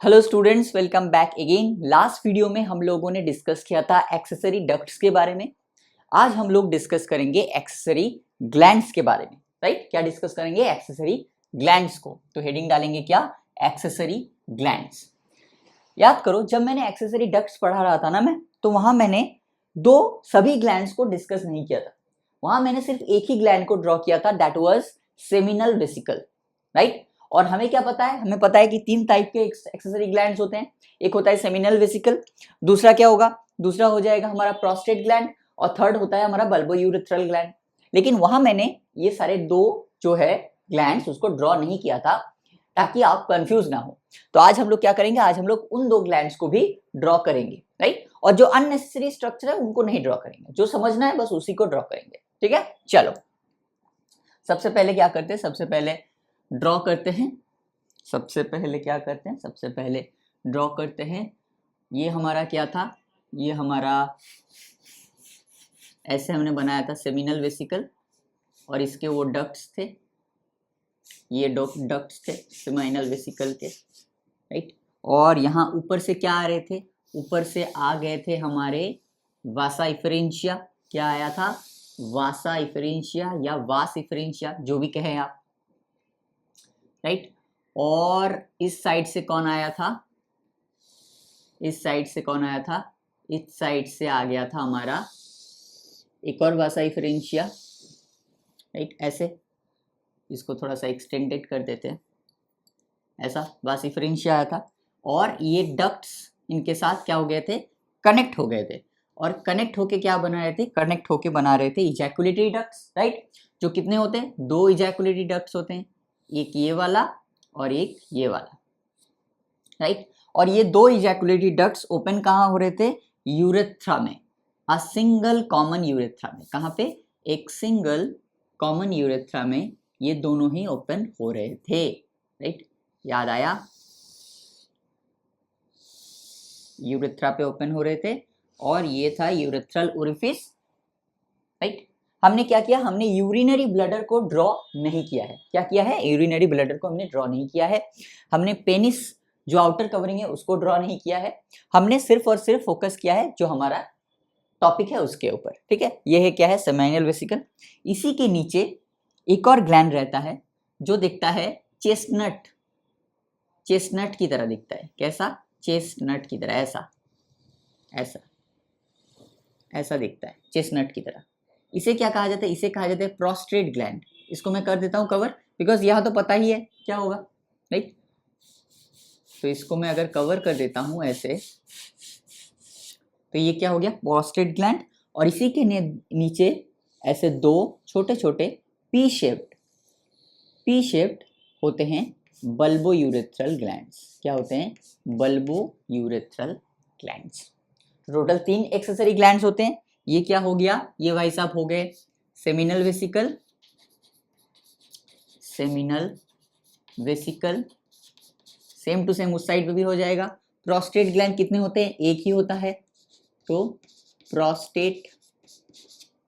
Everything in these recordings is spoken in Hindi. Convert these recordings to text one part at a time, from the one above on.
Hello students, welcome back again. Last video में हम लोगों ने डिस्कस किया था एक्सेसरी डक्ट्स के बारे में। आज हम लोग डिस्कस करेंगे एक्सेसरी ग्लैंड्स के बारे में। राइट, क्या डिस्कस करेंगे? एक्सेसरी ग्लैंड्स को। तो हेडिंग डालेंगे क्या? Accessory glands. याद करो, जब मैंने एक्सेसरी डक्ट्स पढ़ा रहा था ना मैं, तो वहां मैंने सभी ग्लैंड्स को डिस्कस नहीं किया था। वहां मैंने सिर्फ एक ही ग्लैंड को ड्रॉ किया था, that was seminal vesicle. Right, और हमें क्या पता है? हमें पता है कि तीन टाइप के एक्सेसरी ग्लैंड्स होते हैं। एक होता है सेमिनल वेसिकल, दूसरा क्या होगा? दूसरा हो जाएगा हमारा प्रोस्टेट ग्लैंड, और थर्ड होता है हमारा बल्बोयूरेथ्रल ग्लैंड। लेकिन वहां मैंने ये सारे दो जो है ग्लैंड्स उसको ड्रॉ नहीं किया था, ताकि आप कंफ्यूज ना हो। तो आज हम लोग क्या करेंगे? आज हम लोग उन दो ग्लैंड्स को भी ड्रॉ करेंगे। राइट, और जो अननेसेसरी स्ट्रक्चर है उनको नहीं ड्रॉ करेंगे, जो समझना है बस उसी को ड्रॉ करेंगे। ठीक है, चलो सबसे पहले क्या करते हैं? सबसे पहले ड्रॉ करते हैं। सबसे पहले क्या करते हैं? सबसे पहले ड्रॉ करते हैं। ये हमारा क्या था? ये हमारा ऐसे हमने बनाया था सेमिनल वेसिकल, और इसके वो डक्ट्स थे, ये डक्ट्स थे सेमिनल वेसिकल के। राइट, और यहाँ ऊपर से क्या आ रहे थे? ऊपर से आ गए थे हमारे वासा इफरेंशिया। क्या आया था? वासा इफरेंशिया या वास इफरेंशिया, जो भी कहें आप। राइट, और इस साइड से कौन आया था? इस साइड से कौन आया था? इस साइड से आ गया था हमारा एक और वासा इफरेंशिया। राइट, ऐसे इसको थोड़ा सा एक्सटेंडेड कर देते हैं, ऐसा वासा इफरेंशिया आया था। और ये डक्ट्स इनके साथ क्या हो गए थे? कनेक्ट हो गए थे। और कनेक्ट होके क्या बना रहे थे? कनेक्ट होके बना रहे थे इजैकुलेटरी डक्ट्स। राइट, जो कितने होते हैं? दो इजैकुलेटरी डक्ट्स होते हैं, एक ये वाला और एक ये वाला। राइट, और ये दो इजैकुलेटरी डक्ट्स ओपन कहाँ हो रहे थे? यूरेथ्रा में, अ सिंगल कॉमन यूरेथ्रा में। कहाँ पे? एक सिंगल कॉमन यूरेथ्रा में ये दोनों ही ओपन हो रहे थे। राइट, याद आया? यूरेथ्रा पे ओपन हो रहे थे, और ये था यूरेथ्रल ओरिफिस। राइट, हमने क्या किया? हमने यूरिनरी ब्लडर को ड्रॉ नहीं किया है। क्या किया है? यूरिनरी ब्लडर को हमने ड्रॉ नहीं किया है। हमने पेनिस जो आउटर कवरिंग है उसको ड्रॉ नहीं किया है। हमने सिर्फ और सिर्फ फोकस किया है जो हमारा टॉपिक है उसके ऊपर। ठीक है, ये है क्या है? Seminal vesicle. इसी के नीचे एक और ग्लैंड रहता है जो दिखता है चेस्टनट, चेस्टनट की तरह दिखता है। कैसा? चेस्टनट की तरह, ऐसा ऐसा ऐसा दिखता है, चेस्टनट की तरह। इसे क्या कहा जाता है? इसे कहा जाता है प्रोस्टेट ग्लैंड। इसको मैं कर देता हूँ कवर, बिकॉज यहाँ तो पता ही है क्या होगा। राइट, तो इसको मैं अगर कवर कर देता हूँ ऐसे, तो ये क्या हो गया? Prostate gland. और इसी के नीचे ऐसे दो छोटे छोटे पी शेप्ड होते हैं बल्बोयूरेथ्रल ग्लैंड्स। क्या होते हैं? Bulbourethral glands. टोटल तीन एक्सेसरी ग्लैंड्स होते हैं। ये क्या हो गया? ये भाई साहब हो गए seminal vesicle, seminal vesicle. Same to same उस साइड पे भी हो जाएगा। प्रोस्टेट ग्लैंड कितने होते हैं? एक ही होता है, तो प्रोस्टेट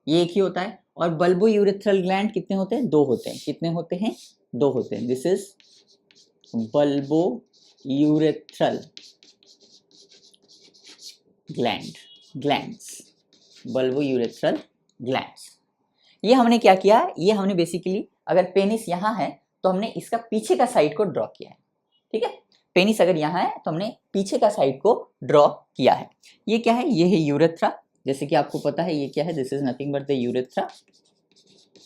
ये एक ही होता है। और बल्बोयूरेथ्रल ग्लैंड कितने होते हैं? दो होते हैं। कितने होते हैं? दो होते हैं। This is bulbourethral glands, bulbourethral glands. ये हमने क्या किया? ये हमने बेसिकली, अगर पेनिस यहाँ है तो हमने इसका पीछे का साइड को ड्रॉ किया है। ठीक है, पेनिस अगर यहाँ है तो हमने पीछे का साइड को ड्रॉ किया है। ये क्या है? ये है यूरेथ्रा। जैसे कि आपको पता है ये क्या है? This is nothing but the urethra.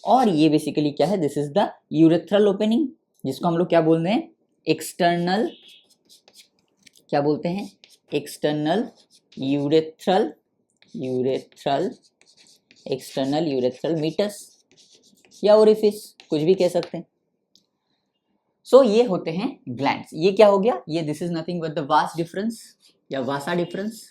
और ये बेसिकली क्या है? This is the urethral opening, जिसको हम लोग क्या बोलते हैं? एक्सटर्नल, क्या बोलते हैं? External urethral external urethral meatus या ओरिफिस, कुछ भी कह सकते हैं। सो ये होते हैं ग्लैंड्स। ये क्या हो गया? ये this is nothing but the vas deferens या वासा डिफरेंस।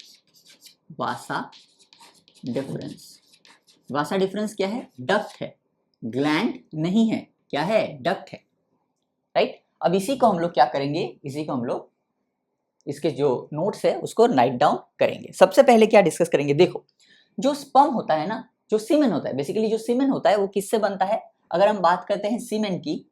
वासा डिफरेंस क्या है? डक्ट है, ग्लैंड नहीं है। क्या है? डक्ट है। राइट, अब इसी को हम लोग क्या करेंगे? इसी को हम लोग इसके जो नोट्स है उसको राइट डाउन करेंगे। सबसे पहले क्या डिस्कस करेंगे? देखो, जो स्पर्म होता है ना, जो सीमेन होता है, बेसिकली जो सीमेन होता है वो किससे बनता है? अगर हम बात करते हैं सीमेन की,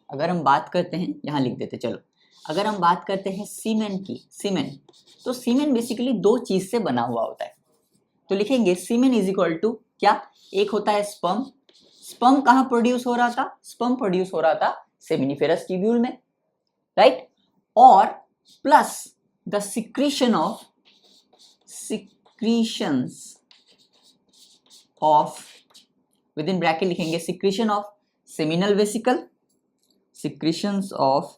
अगर हम बात करते हैं, यहाँ लिख देते चलो, अगर हम बात करते हैं सीमेन की, सीमेन, तो सीमेन बेसिकली दो चीज से बना हुआ होता है। तो लिखेंगे सीमेन इज इक्वल टू क्या, एक होता है स्पर्म, स्पर्म कहाँ प्रोड्यूस हो रहा था, स्पर्म प्रोड्यूस हो रहा था सेमिनिफेरस ट्यूब्यूल में, राइट, और plus the secretions of within bracket लिखेंगे secretion of seminal vesicle, secretions of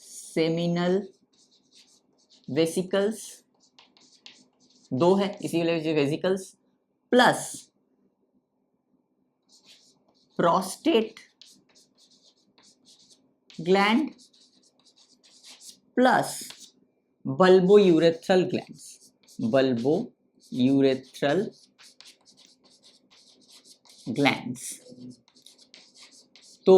seminal vesicles, दो है इसीलिए vesicles, plus prostate gland plus bulbourethral glands, bulbourethral glands. तो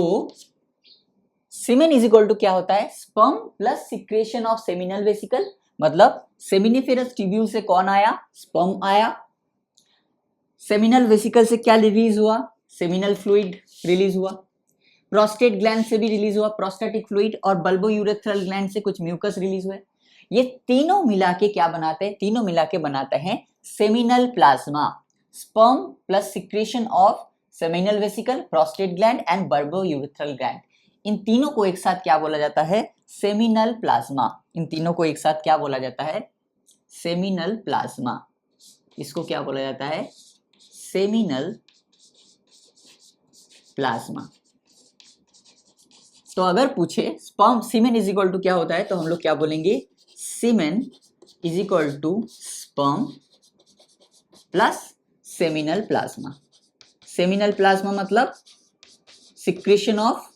सीमेन इज इक्वल टू क्या होता है, sperm plus secretion of seminal vesicle, मतलब सेमिनिफेरस ट्यूब्यूल से कौन आया, स्पर्म आया, सेमिनल वेसिकल से क्या रिलीज हुआ, सेमिनल फ्लूइड रिलीज हुआ, प्रोस्टेट ग्लैंड से भी रिलीज हुआ प्रोस्टेटिक फ्लूइड, और बल्बोयूरेथ्रल ग्लैंड से कुछ म्यूकस रिलीज हुए। ये तीनों मिला के क्या बनाते हैं, तीनों मिला के बनाते हैं seminal plasma, sperm plus secretion of seminal vesicle, prostate gland and bulbourethral gland. इन तीनों को एक साथ क्या बोला जाता है, सेमिनल प्लाज्मा। इन तीनों को एक साथ क्या बोला जाता है, सेमिनल प्लाज्मा। इसको क्या बोला जाता है, सेमिनल प्लाज्मा। तो अगर पूछे sperm semen is equal to क्या होता है, तो हम लोग क्या बोलेंगे, semen is equal to sperm plus seminal plasma. Seminal plasma मतलब secretion of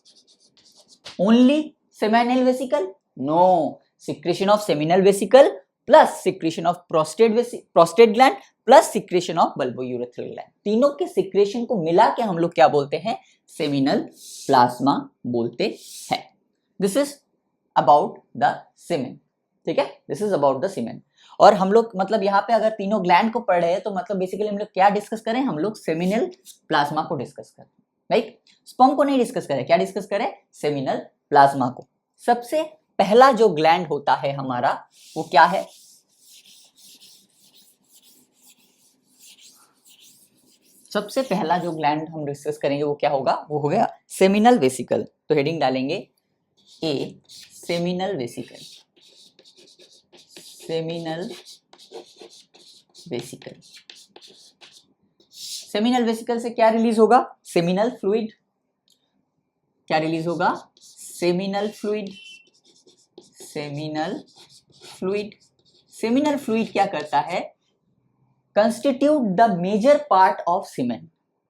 only seminal vesicle, no, secretion of seminal vesicle plus secretion of prostate gland plus secretion of bulbourethral gland. तीनों के सिक्रेशन को मिला के हम लोग क्या बोलते हैं, सेमिनल प्लाज्मा बोलते हैं। This is about the semen, ठीक है, this is about the semen. और हम लोग मतलब यहाँ पे अगर तीनों ग्लैंड को पढ़ रहे हैं तो मतलब बेसिकली हम लोग क्या डिस्कस करें, हम लोग सेमिनल प्लाज्मा को डिस्कस करें, राइट, स्पर्म को नहीं डिस्कस करें, क्या डिस्कस करें, सेमिनल प्लाज्मा को। सबसे पहला जो ग्लैंड होता है हमारा वो क्या है, सबसे पहला जो ग्लैंड हम डिस्कस करेंगे वो क्या होगा, वो हो गया सेमिनल वेसिकल। तो हेडिंग डालेंगे A seminal vesicle, seminal vesicle. Seminal vesicle से क्या रिलीज होगा, सेमिनल फ्लूइड, क्या रिलीज होगा, seminal fluid, seminal fluid. Seminal fluid क्या करता है, constitute the major part of semen.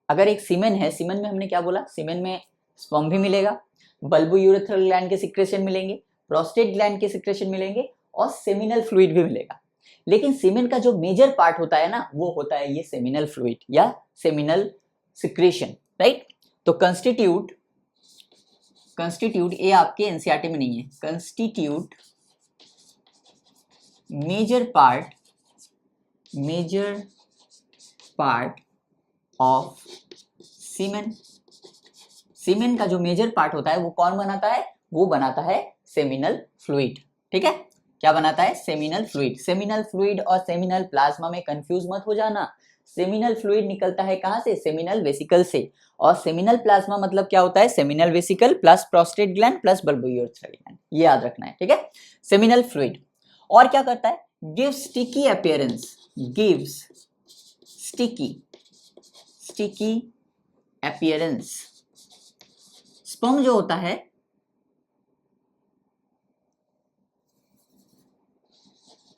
अगर एक सीमेन है, सीमेन में हमने क्या बोला, सीमेन में स्पर्म भी मिलेगा, बल्बोयूरेथ्रल ग्लैंड के सिक्रेशन मिलेंगे, प्रोस्टेट ग्लैंड के सिक्रेशन मिलेंगे और सेमिनल फ्लूइड भी मिलेगा। लेकिन सीमेन का जो मेजर पार्ट होता है ना, वो होता है ये सेमिनल फ्लूइड या सेमिनल सिक्रेशन, राइट। तो कंस्टिट्यूट ये आपके एनसीईआरटी में नहीं है, कंस्टिट्यूट मेजर पार्ट ऑफ सीमेन। सीमेन का जो मेजर पार्ट होता है वो कौन बनाता है, वो बनाता है सेमिनल फ्लूइड, ठीक है, क्या बनाता है, सेमिनल फ्लूइड। सेमिनल फ्लूइड और सेमिनल प्लाज्मा में कंफ्यूज मत हो जाना। सेमिनल फ्लूइड निकलता है कहां से, सेमिनल वेसिकल से, और सेमिनल प्लाज्मा मतलब क्या होता है, seminal vesicle plus prostate gland plus bulbourethral gland, ये याद रखना है, ठीक है। सेमिनल फ्लूइड और क्या करता है, gives sticky appearance, gives sticky appearance. Sperm जो होता है,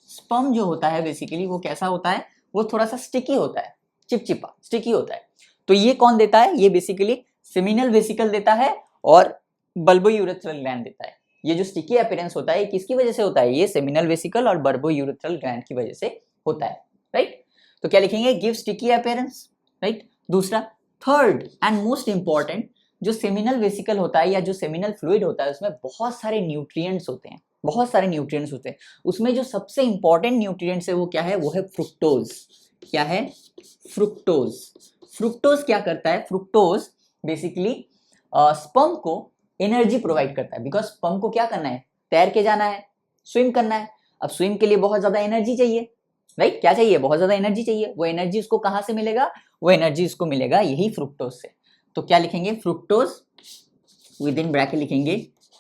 स्पर्म जो होता है बेसिकली वो कैसा होता है, वो थोड़ा सा स्टिकी होता है, चिपचिपा स्टिकी होता है। तो ये कौन देता है, ये बेसिकली सेमिनल वेसिकल देता है और बल्बोयूरेथ्रल ग्लैंड देता है। ये जो स्टिकी अपीयरेंस होता है किसकी वजह से होता है, ये सेमिनल वेसिकल और बल्बोयूरेथ्रल ग्लैंड की वजह से होता है, राइट। तो क्या लिखेंगे, गिव स्टिकी अपीयरेंस, राइट। दूसरा, थर्ड एंड मोस्ट इंपॉर्टेंट, जो सेमिनल वेसिकल होता है या जो सेमिनल फ्लूइड होता है उसमें बहुत सारे न्यूट्रिएंट्स होते हैं, बहुत सारे न्यूट्रिएंट्स होते हैं। उसमें जो सबसे इंपॉर्टेंट न्यूट्रिएंट्स है वो क्या है, वो है फ्रुक्टोज। क्या है, फ्रुक्टोज। फ्रुक्टोज क्या करता है, फ्रुक्टोज बेसिकली स्पर्म को एनर्जी प्रोवाइड करता है, बिकॉज स्पर्म को क्या करना है, तैर के जाना है, स्विम करना है। अब स्विम के लिए बहुत ज्यादा एनर्जी चाहिए, राइट? क्या चाहिए? बहुत ज्यादा एनर्जी चाहिए। वो एनर्जी उसको कहां से मिलेगा? वो एनर्जी उसको मिलेगा यही फ्रुक्टोज से। तो क्या लिखेंगे? फ्रुक्टोज विद इन ब्रैकेट लिखेंगे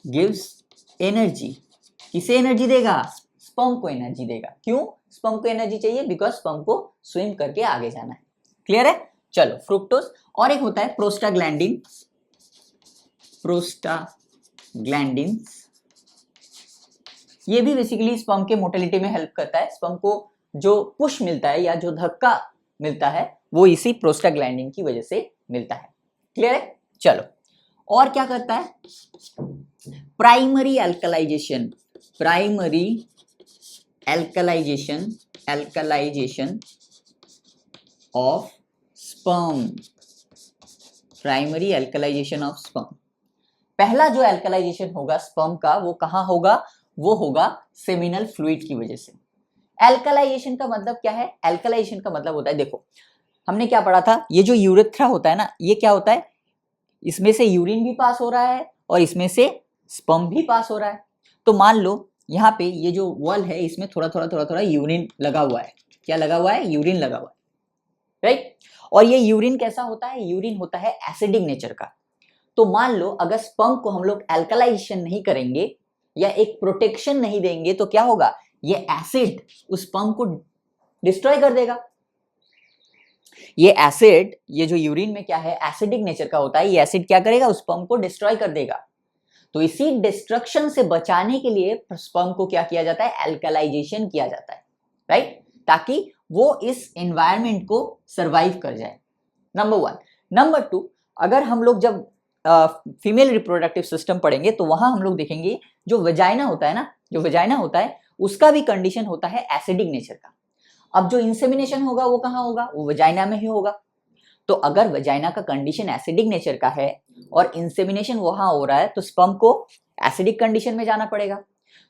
गिव्स एनर्जी। किसे एनर्जी देगा? स्पर्म को एनर्जी देगा। क्यों स्पर्म को एनर्जी चाहिए? बिकॉज स्पर्म को स्विम करके आगे जाना है। क्लियर है? चलो, फ्रुक्टोज। और एक होता है प्रोस्टाग्लैंडिन। प्रोस्टाग्लैंडिन ये भी बेसिकली स्पर्म के मोटिलिटी में हेल्प करता है। स्पर्म को जो पुश मिलता है या जो धक्का मिलता है वो इसी प्रोस्टाग्लैंडिन की वजह से मिलता है। क्लियर है? चलो, और क्या करता है? Primary alkalisation. Primary alkalisation of sperm. Primary alkalisation of sperm. पहला जो एल्कलाइजेशन होगा स्पर्म का वो कहां होगा? वो होगा सेमिनल फ्लूइड की वजह से। एल्कलाइजेशन का मतलब क्या है? एल्कलाइजेशन का मतलब होता है, देखो हमने क्या पढ़ा था, ये जो यूरेथ्रा होता है ना, ये क्या होता है? इसमें से यूरिन भी पास हो रहा है और इसमें से स्पर्म भी पास हो रहा है। तो मान लो यहाँ पे ये जो वॉल है इसमें थोड़ा थोड़ा यूरिन लगा हुआ है। क्या लगा हुआ है? यूरिन लगा हुआ है, राइट? और ये यूरिन कैसा होता है? यूरिन होता है एसिडिक नेचर का। तो मान लो अगर स्पर्म को हम लोग एल्कलाइजेशन नहीं करेंगे या एक प्रोटेक्शन नहीं देंगे तो क्या होगा? ये एसिड उस स्पर्म को डिस्ट्रॉय कर देगा। ये एसिड, ये जो यूरिन में क्या है, एसिडिक नेचर का होता है। ये एसिड क्या करेगा? उस स्पर्म को डिस्ट्रॉय कर देगा। तो इसी डिस्ट्रक्शन से बचाने के लिए स्पर्म को क्या किया जाता है? एल्कलाइजेशन किया जाता है, राइट? ताकि वो इस एनवायरनमेंट को सरवाइव कर जाए। नंबर 1। नंबर 2, अगर हम लोग जब फीमेल रिप्रोडक्टिव सिस्टम पढ़ेंगे तो वहां हम लोग देखेंगे जो वजाइना होता है ना, जो वजाइना होता है उसका भी कंडीशन होता है एसिडिक नेचर का। अब जो इंसेमिनेशन होगा वो कहाँ होगा? वो वजाइना में ही होगा। तो अगर वजाइना का कंडीशन एसिडिक नेचर का है और इंसेमिनेशन वहां हो रहा है तो स्पर्म को एसिडिक कंडीशन में जाना पड़ेगा।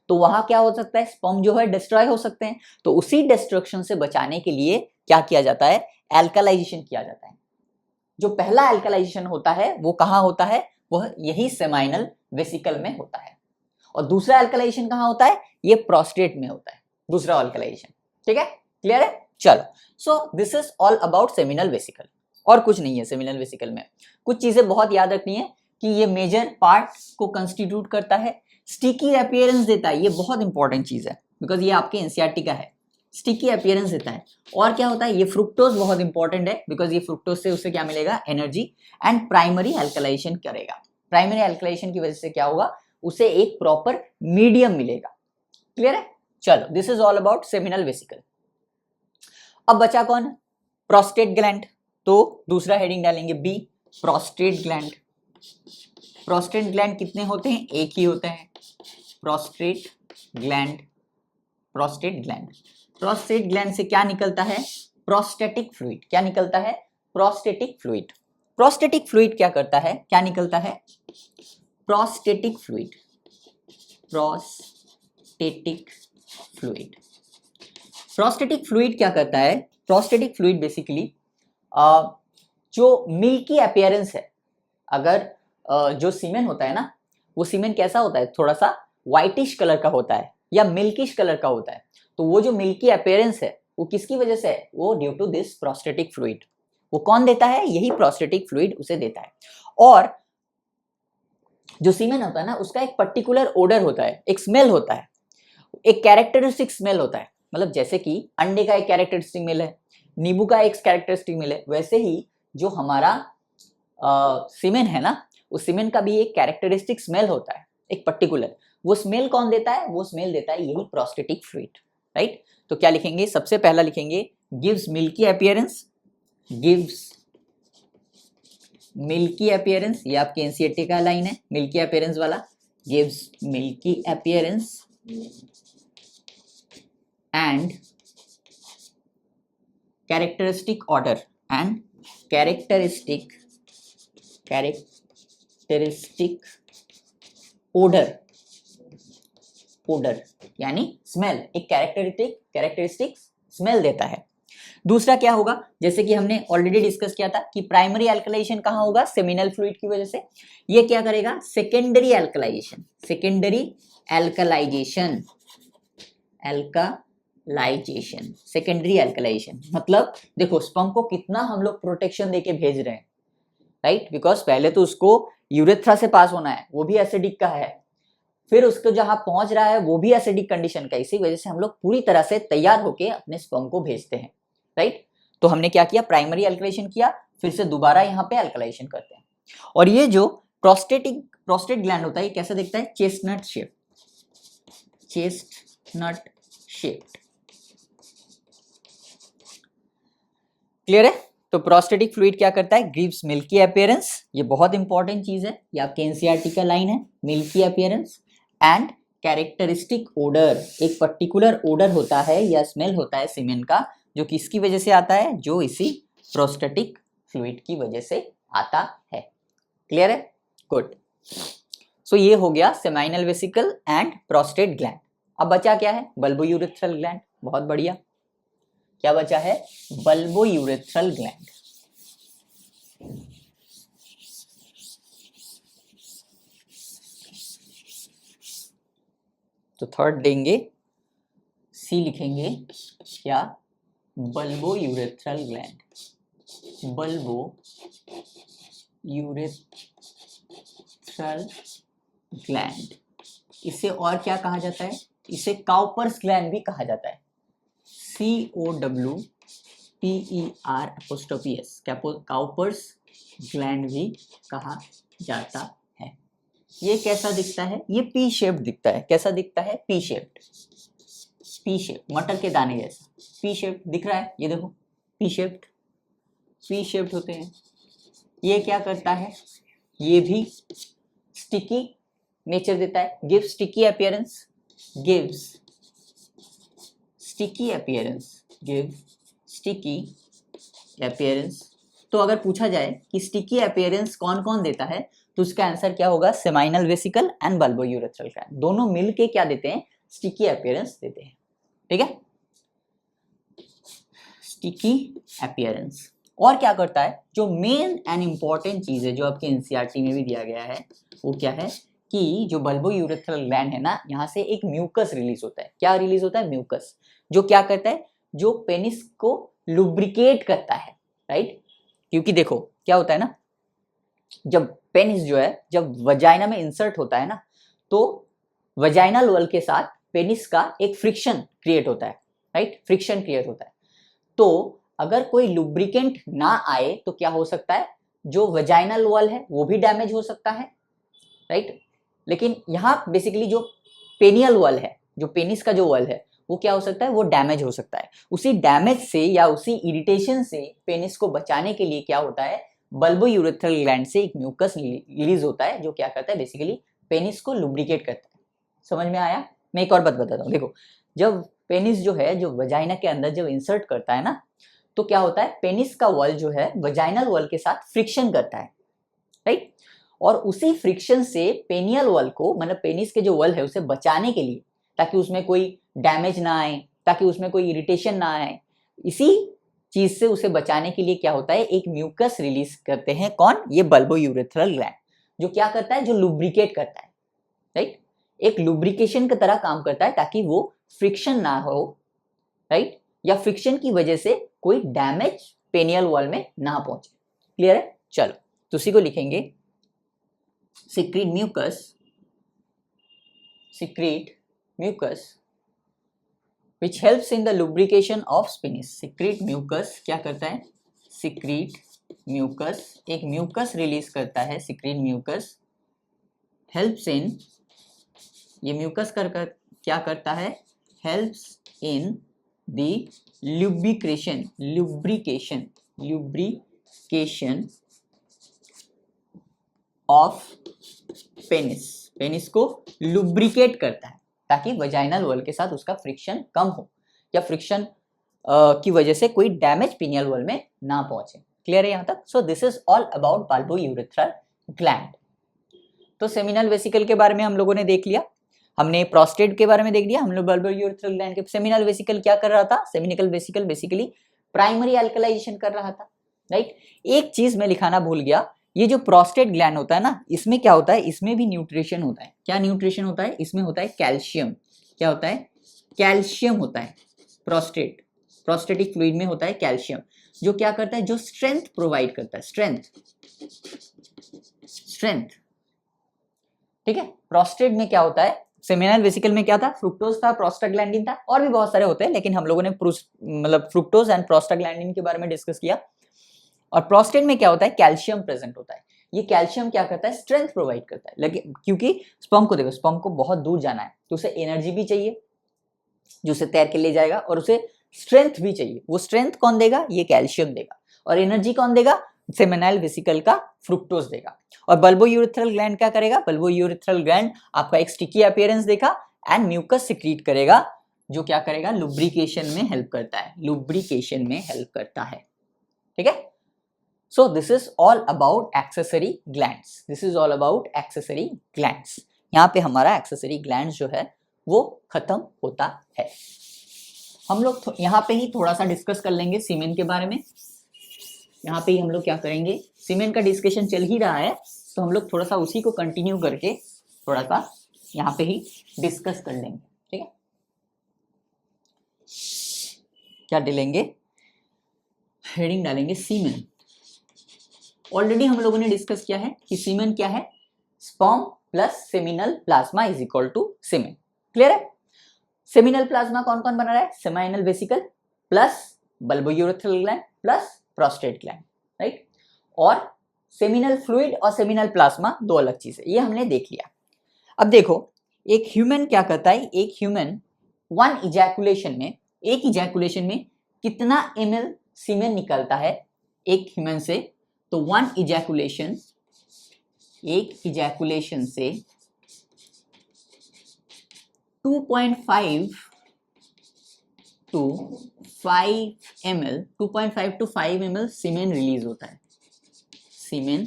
तो वहां क्या हो सकता है? स्पर्म जो है डिस्ट्रॉय हो सकते हैं। तो उसी डिस्ट्रक्शन से बचाने के लिए क्या किया जाता है? एल्कलाइजेशन किया जाता है। जो पहला एल्कलाइजेशन होता है वो कहाँ होता है? वह यही सेमाइनल वेसिकल में होता है। और दूसरा एल्कलाइजेशन कहाँ होता है? ये प्रोस्टेट में होता है, दूसरा एल्कलाइजेशन। ठीक है? क्लियर है? चलो, सो this is all about seminal vesicle. और कुछ नहीं है सेमिनल वेसिकल में। कुछ चीजें बहुत याद रखनी है कि ये मेजर पार्ट को कंस्टिट्यूट करता है, स्टिकी अपीयरेंस देता है। ये बहुत इंपॉर्टेंट चीज है बिकॉज ये आपके एनसीईआरटी का है। स्टिकी अपीयरेंस देता है। और क्या होता है? ये फ्रुक्टोज बहुत इंपॉर्टेंट है बिकॉज ये फ्रुक्टोज से उसे क्या मिलेगा? एनर्जी। एंड प्राइमरी एल्कलाइजेशन करेगा। प्राइमरी एल्कलाइजेशन की वजह से क्या होगा? उसे एक प्रॉपर मीडियम मिलेगा। क्लियर है? चलो, this is all about seminal vesicle. अब बचा कौन? Prostate gland. तो दूसरा हेडिंग डालेंगे B, prostate gland. Prostate gland कितने होते हैं? एक ही होते हैं, prostate gland. Prostate gland, prostate gland से क्या निकलता है? Prostatic fluid. क्या निकलता है? Prostatic fluid. प्रोस्टेटिक फ्लूइड क्या करता है? क्या निकलता है? Prostatic fluid. Prostatic fluid. Prostatic fluid क्या करता है? प्रोस्टेटिक फ्लूइड बेसिकली जो मिल्की अपीयरेंस है, अगर जो सीमेन होता है ना, वो सीमेन कैसा होता है? थोड़ा सा व्हाइटिश कलर का होता है या मिल्किश कलर का होता है। तो वो जो मिल्की अपीयरेंस है वो किसकी वजह से है? वो due to this prostatic fluid. वो कौन देता है? यही प्रोस्टेटिक फ्लूइड उसे देता है। और जो सीमेन होता है ना उसका एक पर्टिकुलर ओडर होता है, एक स्मेल होता है, एक कैरेक्टरिस्टिक स्मेल होता है। मतलब जैसे कि अंडे का एक कैरेक्टरिस्टिक स्मेल है, नींबू का एक कैरेक्टरिस्टिक स्मेल है, वैसे ही जो हमारा सीमेन है ना, उस सीमेन का भी एक कैरेक्टरिस्टिक स्मेल होता है, एक पर्टिकुलर। वो स्मेल कौन देता है? वो स्मेल देता है यही प्रोस्टेटिक फ्लूइड, राइट? तो क्या लिखेंगे? सबसे पहला लिखेंगे gives milky appearance. Gives milky appearance, ये आपके एनसीईआरटी का लाइन है, मिल्की अपीयरेंस वाला। Gives milky appearance and characteristic order and characteristic odor यानी स्मेल, एक कैरेक्टरिस्टिक स्मेल देता है। दूसरा क्या होगा, जैसे कि हमने ऑलरेडी डिस्कस किया था कि प्राइमरी एल्कलाइजेशन कहाँ होगा, सेमिनल फ्लूइड की वजह से। ये क्या करेगा, secondary alkalisation, secondary alkalisation, alkalisation, secondary alkalisation मतलब देखो स्पर्म को कितना हम लोग प्रोटेक्शन देके भेज रहे हैं, राइट, बिकॉज पहले तो उसको यूरेथ्रा से पास होना है, वो भी एसिडिक का है, फिर उसको जहां पहुंच रहा है वो भी एसिडिक कंडीशन का, इसी वजह से हम लोग पूरी तरह से तैयार होके अपने स्पर्म को भेजते हैं, राइट। तो हमने क्या किया, प्राइमरी एल्कलाइजेशन किया, फिर से दोबारा यहाँ पे एल्कलाइजेशन करते हैं। और ये जो प्रोस्टेट ग्लैंड होता है, ये कैसा दिखता है, chestnut shape, chestnut shape, clear है। तो प्रोस्टेटिक फ्लूइड क्या करता है, गिव्स मिल्की अपीयरेंस, ये बहुत इंपॉर्टेंट चीज है, ये आपके एनसीईआरटी का लाइन है, milky appearance and characteristic odour, एक पर्टिकुलर ओडर होता है या स्मेल होता है सीमेन का, जो किसकी वजह से आता है, जो इसी प्रोस्टेटिक फ्लूइड की वजह से आता है, क्लियर है, गुड। सो ये हो गया seminal vesicle and prostate gland. अब बचा क्या है, बल्बोयूरेथ्रल ग्लैंड, बहुत बढ़िया, क्या बचा है, बल्बोयूरेथ्रल ग्लैंड। तो थर्ड देंगे, सी लिखेंगे क्या, बल्बोयूरेथ्रल ग्लैंड, बल्बोयूरेथ्रल ग्लैंड। इसे और क्या कहा जाता है, इसे काउपर्स ग्लैंड भी कहा जाता है, COWPER', काउपर्स ग्लैंड भी कहा जाता है। ये कैसा दिखता है, ये पी शेप्ड दिखता है, कैसा दिखता है, पी शेप्ड, पी शेप, मटर के दाने जैसा पी शेप्ड दिख रहा है, ये देखो पी शेप्ड होते हैं। ये क्या करता है, ये भी स्टिकी नेचर देता है, gives sticky appearance, gives sticky appearance, give sticky appearance. तो अगर पूछा जाए कि स्टिकी अपीयरेंस कौन कौन देता है, तो उसका आंसर क्या होगा, seminal vesicle and bulbourethral gland, दोनों मिलके क्या देते हैं, स्टिकी अपीयरेंस देते हैं, ठीक है, स्टिकी अपीयरेंस। और क्या करता है, जो मेन एंड इंपॉर्टेंट चीज है जो आपके एनसीईआरटी में भी दिया गया है, वो क्या है कि जो बल्बोयूरेथ्रल ग्लैंड है ना, यहाँ से एक म्यूकस रिलीज होता है, क्या रिलीज होता है, म्यूकस, जो क्या करता है, जो पेनिस को लुब्रिकेट करता है, राइट। क्योंकि देखो क्या होता है ना, जब पेनिस जो है जब वजाइना में इंसर्ट होता है ना, तो वजाइनल वॉल के साथ पेनिस का एक फ्रिक्शन क्रिएट होता है, राइट, फ्रिक्शन क्रिएट होता है। तो अगर कोई लुब्रिकेंट ना आए तो क्या हो सकता है, जो वजाइनल वॉल है वो भी डैमेज हो सकता है, राइट। लेकिन यहाँ बेसिकली जो पेनियल वॉल है, जो पेनिस का जो वॉल है, वो क्या हो सकता है, वो डैमेज हो सकता है। उसी डैमेज से या उसी इरिटेशन से पेनिस को बचाने के लिए क्या होता है, बल्बोयूरेथ्रल ग्लैंड से एक म्यूकस रिलीज होता है, जो क्या करता है, बेसिकली पेनिस को लुब्रिकेट करता है। समझ में आया। मैं एक और बात बताता हूँ, देखो जब पेनिस जो है, जो वजाइना के अंदर जब इंसर्ट करता है ना, तो क्या होता है, पेनिस का वॉल जो है वजाइनल वॉल के साथ फ्रिक्शन करता है, राइट। और उसी फ्रिक्शन से पेनियल वॉल को, मतलब पेनिस के जो वॉल है उसे बचाने के लिए, ताकि उसमें कोई डैमेज ना आए, ताकि उसमें कोई इरिटेशन ना आए, इसी चीज से उसे बचाने के लिए क्या होता है, एक म्यूकस रिलीज करते हैं, कौन, ये बल्बोयूरेथ्रल ग्लैंड, जो क्या करता है, जो लुब्रिकेट करता है, राइट, एक लुब्रिकेशन की तरह काम करता है, ताकि वो फ्रिक्शन ना हो, राइट, या फ्रिक्शन की वजह से कोई डैमेज पेनियल वॉल में ना पहुंचे, क्लियर है। चलो तो उसी को लिखेंगे, secrete mucus which helps in the lubrication of penis। secrete mucus क्या करता है, secrete mucus एक mucus रिलीज करता है, secrete mucus helps in, ये mucus क्या करता है, helps in the lubrication of penis को लुब्रिकेट करता है, ताकि वजाइनल वॉल के साथ उसका फ्रिक्शन कम हो, या फ्रिक्शन की वजह से कोई डैमेज पिनियल वॉल में ना पहुंचे, क्लियर है यहाँ तक। So this is all about bulbourethral gland. तो सेमिनल वेसिकल के बारे में हम लोगों ने देख लिया, हमने प्रोस्टेट के बारे में देख लिया, हम लोग बल्बोयूरेथ्रल ग्लैंड के। सेमिनल वेसिकल क्या कर रहा था, सेमिनल वेसिकल बेसिकली प्राइमरी अल्कलाइजेशन कर रहा था, राइट। एक चीज मैं लिखाना भूल गया, ये जो प्रोस्टेट ग्लैंड होता है ना, इसमें क्या होता है, इसमें भी न्यूट्रिशन होता है। क्या न्यूट्रिशन होता है? इसमें होता है कैल्शियम। क्या होता है? कैल्शियम होता है। प्रोस्टेटिक फ्लूइड में होता है कैल्शियम, जो क्या करता है, जो स्ट्रेंथ प्रोवाइड करता है, स्ट्रेंथ। ठीक है। प्रोस्टेट में क्या होता है, सेमिनल वेसिकल में क्या था, फ्रुक्टोज था, प्रोस्टाग्लैंडिन था, और भी बहुत सारे होते हैं, लेकिन हम लोगों ने मतलब फ्रुक्टोज एंड प्रोस्टाग्लैंडिन के बारे में डिस्कस किया। और प्रोस्टेट में क्या होता है, कैल्शियम प्रेजेंट होता है। ये कैल्शियम क्या करता है, स्ट्रेंथ प्रोवाइड करता है। लेकिन क्योंकि स्पर्म को देखो, स्पर्म को बहुत दूर जाना है, तो उसे एनर्जी भी चाहिए जो उसे तैर के ले जाएगा, और उसे स्ट्रेंथ भी चाहिए। वो स्ट्रेंथ कौन देगा, ये कैल्शियम देगा। और एनर्जी कौन देगा, सेमिनल वेसिकल का फ्रुक्टोज देगा। और बल्बोयूरेथ्रल ग्लैंड क्या करेगा, बल्बोयूरेथ्रल ग्लैंड आपका एक स्टिकी अपीयरेंस देगा एंड म्यूकस सिक्रीट करेगा, जो क्या करेगा, लुब्रिकेशन में हेल्प करता है, लुब्रिकेशन में हेल्प करता है। ठीक है। So this is all about accessory glands. This is all about accessory glands. यहाँ पे हमारा accessory glands जो है वो खत्म होता है। हम लोग यहाँ पे ही थोड़ा सा डिस्कस कर लेंगे सीमेन के बारे में। यहाँ पे ही हम लोग क्या करेंगे, सीमेन का डिस्कशन चल ही रहा है, तो हम लोग थोड़ा सा उसी को कंटिन्यू करके थोड़ा सा यहाँ पे ही डिस्कस कर लेंगे। ठीक है। क्या डालेंगे, हेडिंग डालेंगे सीमेन। ऑलरेडी हम लोगों ने डिस्कस किया है कि सीमेन क्या है, sperm plus seminal plasma is equal to semen. Clear है। सेमिनल प्लाज्मा कौन कौन बना रहा है, seminal vesicle plus bulbourethral gland plus prostate gland, right. और सेमिनल फ्लूइड और सेमिनल प्लाज्मा दो अलग चीज है, ये हमने देख लिया। अब देखो, एक ह्यूमन क्या करता है, एक ह्यूमन वन इजैकुलेशन में, एक इजैकुलेशन में कितना ml सीमेन निकलता है एक ह्यूमन से, तो वन इजैकुलेशन, एक इजैकुलेशन से 2.5 to 5 ml, 2.5 to 5 ml semen release होता है, सीमेन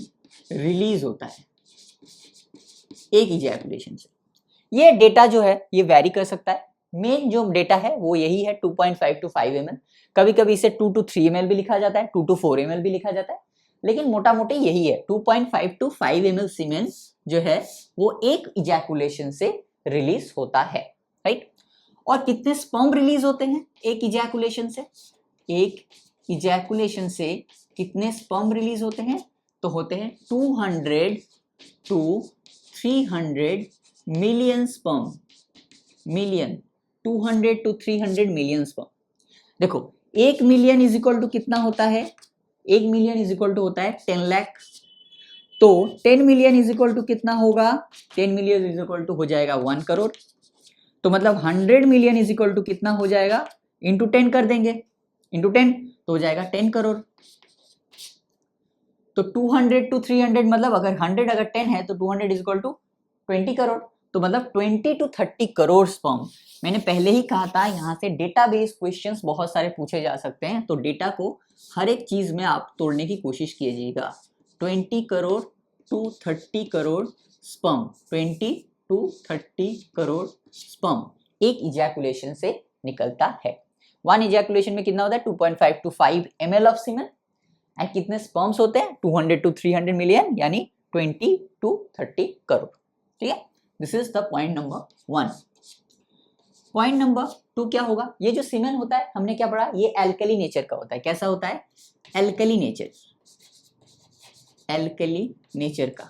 रिलीज होता है एक इजैकुलेशन से। ये डेटा जो है ये वैरी कर सकता है, मेन जो डेटा है वो यही है 2.5 to 5 ml। कभी कभी इसे 2 to 3 ml भी लिखा जाता है, 2 to 4 ml भी लिखा जाता है, लेकिन मोटा मोटी यही है 2.5 to 5 ml सीमेन जो है वो एक इजैकुलेशन से रिलीज होता है, राइट। और कितने स्पर्म रिलीज होते हैं एक इजैकुलेशन से, एक इजैकुलेशन से कितने स्पर्म रिलीज होते हैं, तो होते हैं 200 to 300 million sperm, million, 200 to 300 million sperm. देखो 1 मिलियन इज इक्वल टू कितना होता है, 1 मिलियन इज इक्वल टू होता है 10 लाख। तो 10 मिलियन इज इक्वल टू कितना होगा, 10 मिलियन इज इक्वल टू हो जाएगा 1 करोड़। तो मतलब 100 मिलियन इज इक्वल टू कितना हो जाएगा, इंटू 10 कर देंगे, इंटू 10 तो हो जाएगा 10 करोड़। तो 200 to 300 मतलब अगर 100 अगर 10 है तो 200 इज इक्वल टू 20 करोड़। तो मतलब 20 to 30 करोड़ स्पर्म। मैंने पहले ही कहा था यहाँ से डेटाबेस क्वेश्चंस बहुत सारे पूछे जा सकते हैं, तो डेटा को हर एक चीज में आप तोड़ने की कोशिश कीजिएगा। 20 crore to 30 crore sperm, 20 to 30 crore sperm एक इजैकुलेशन से निकलता है। वन इजैकुलेशन में कितना होता है, 2.5 to 5 ml of semen. And कितने स्पर्म्स होते हैं, 200 to 300 मिलियन, यानी 20 to 30 करोड़। ठीक है, this is the point number 1। Point number 2 क्या होगा, ये जो सीमेन होता है हमने क्या पढ़ा, ये एल्कली नेचर का होता है। कैसा होता है, एल्कली नेचर, एल्कली नेचर का,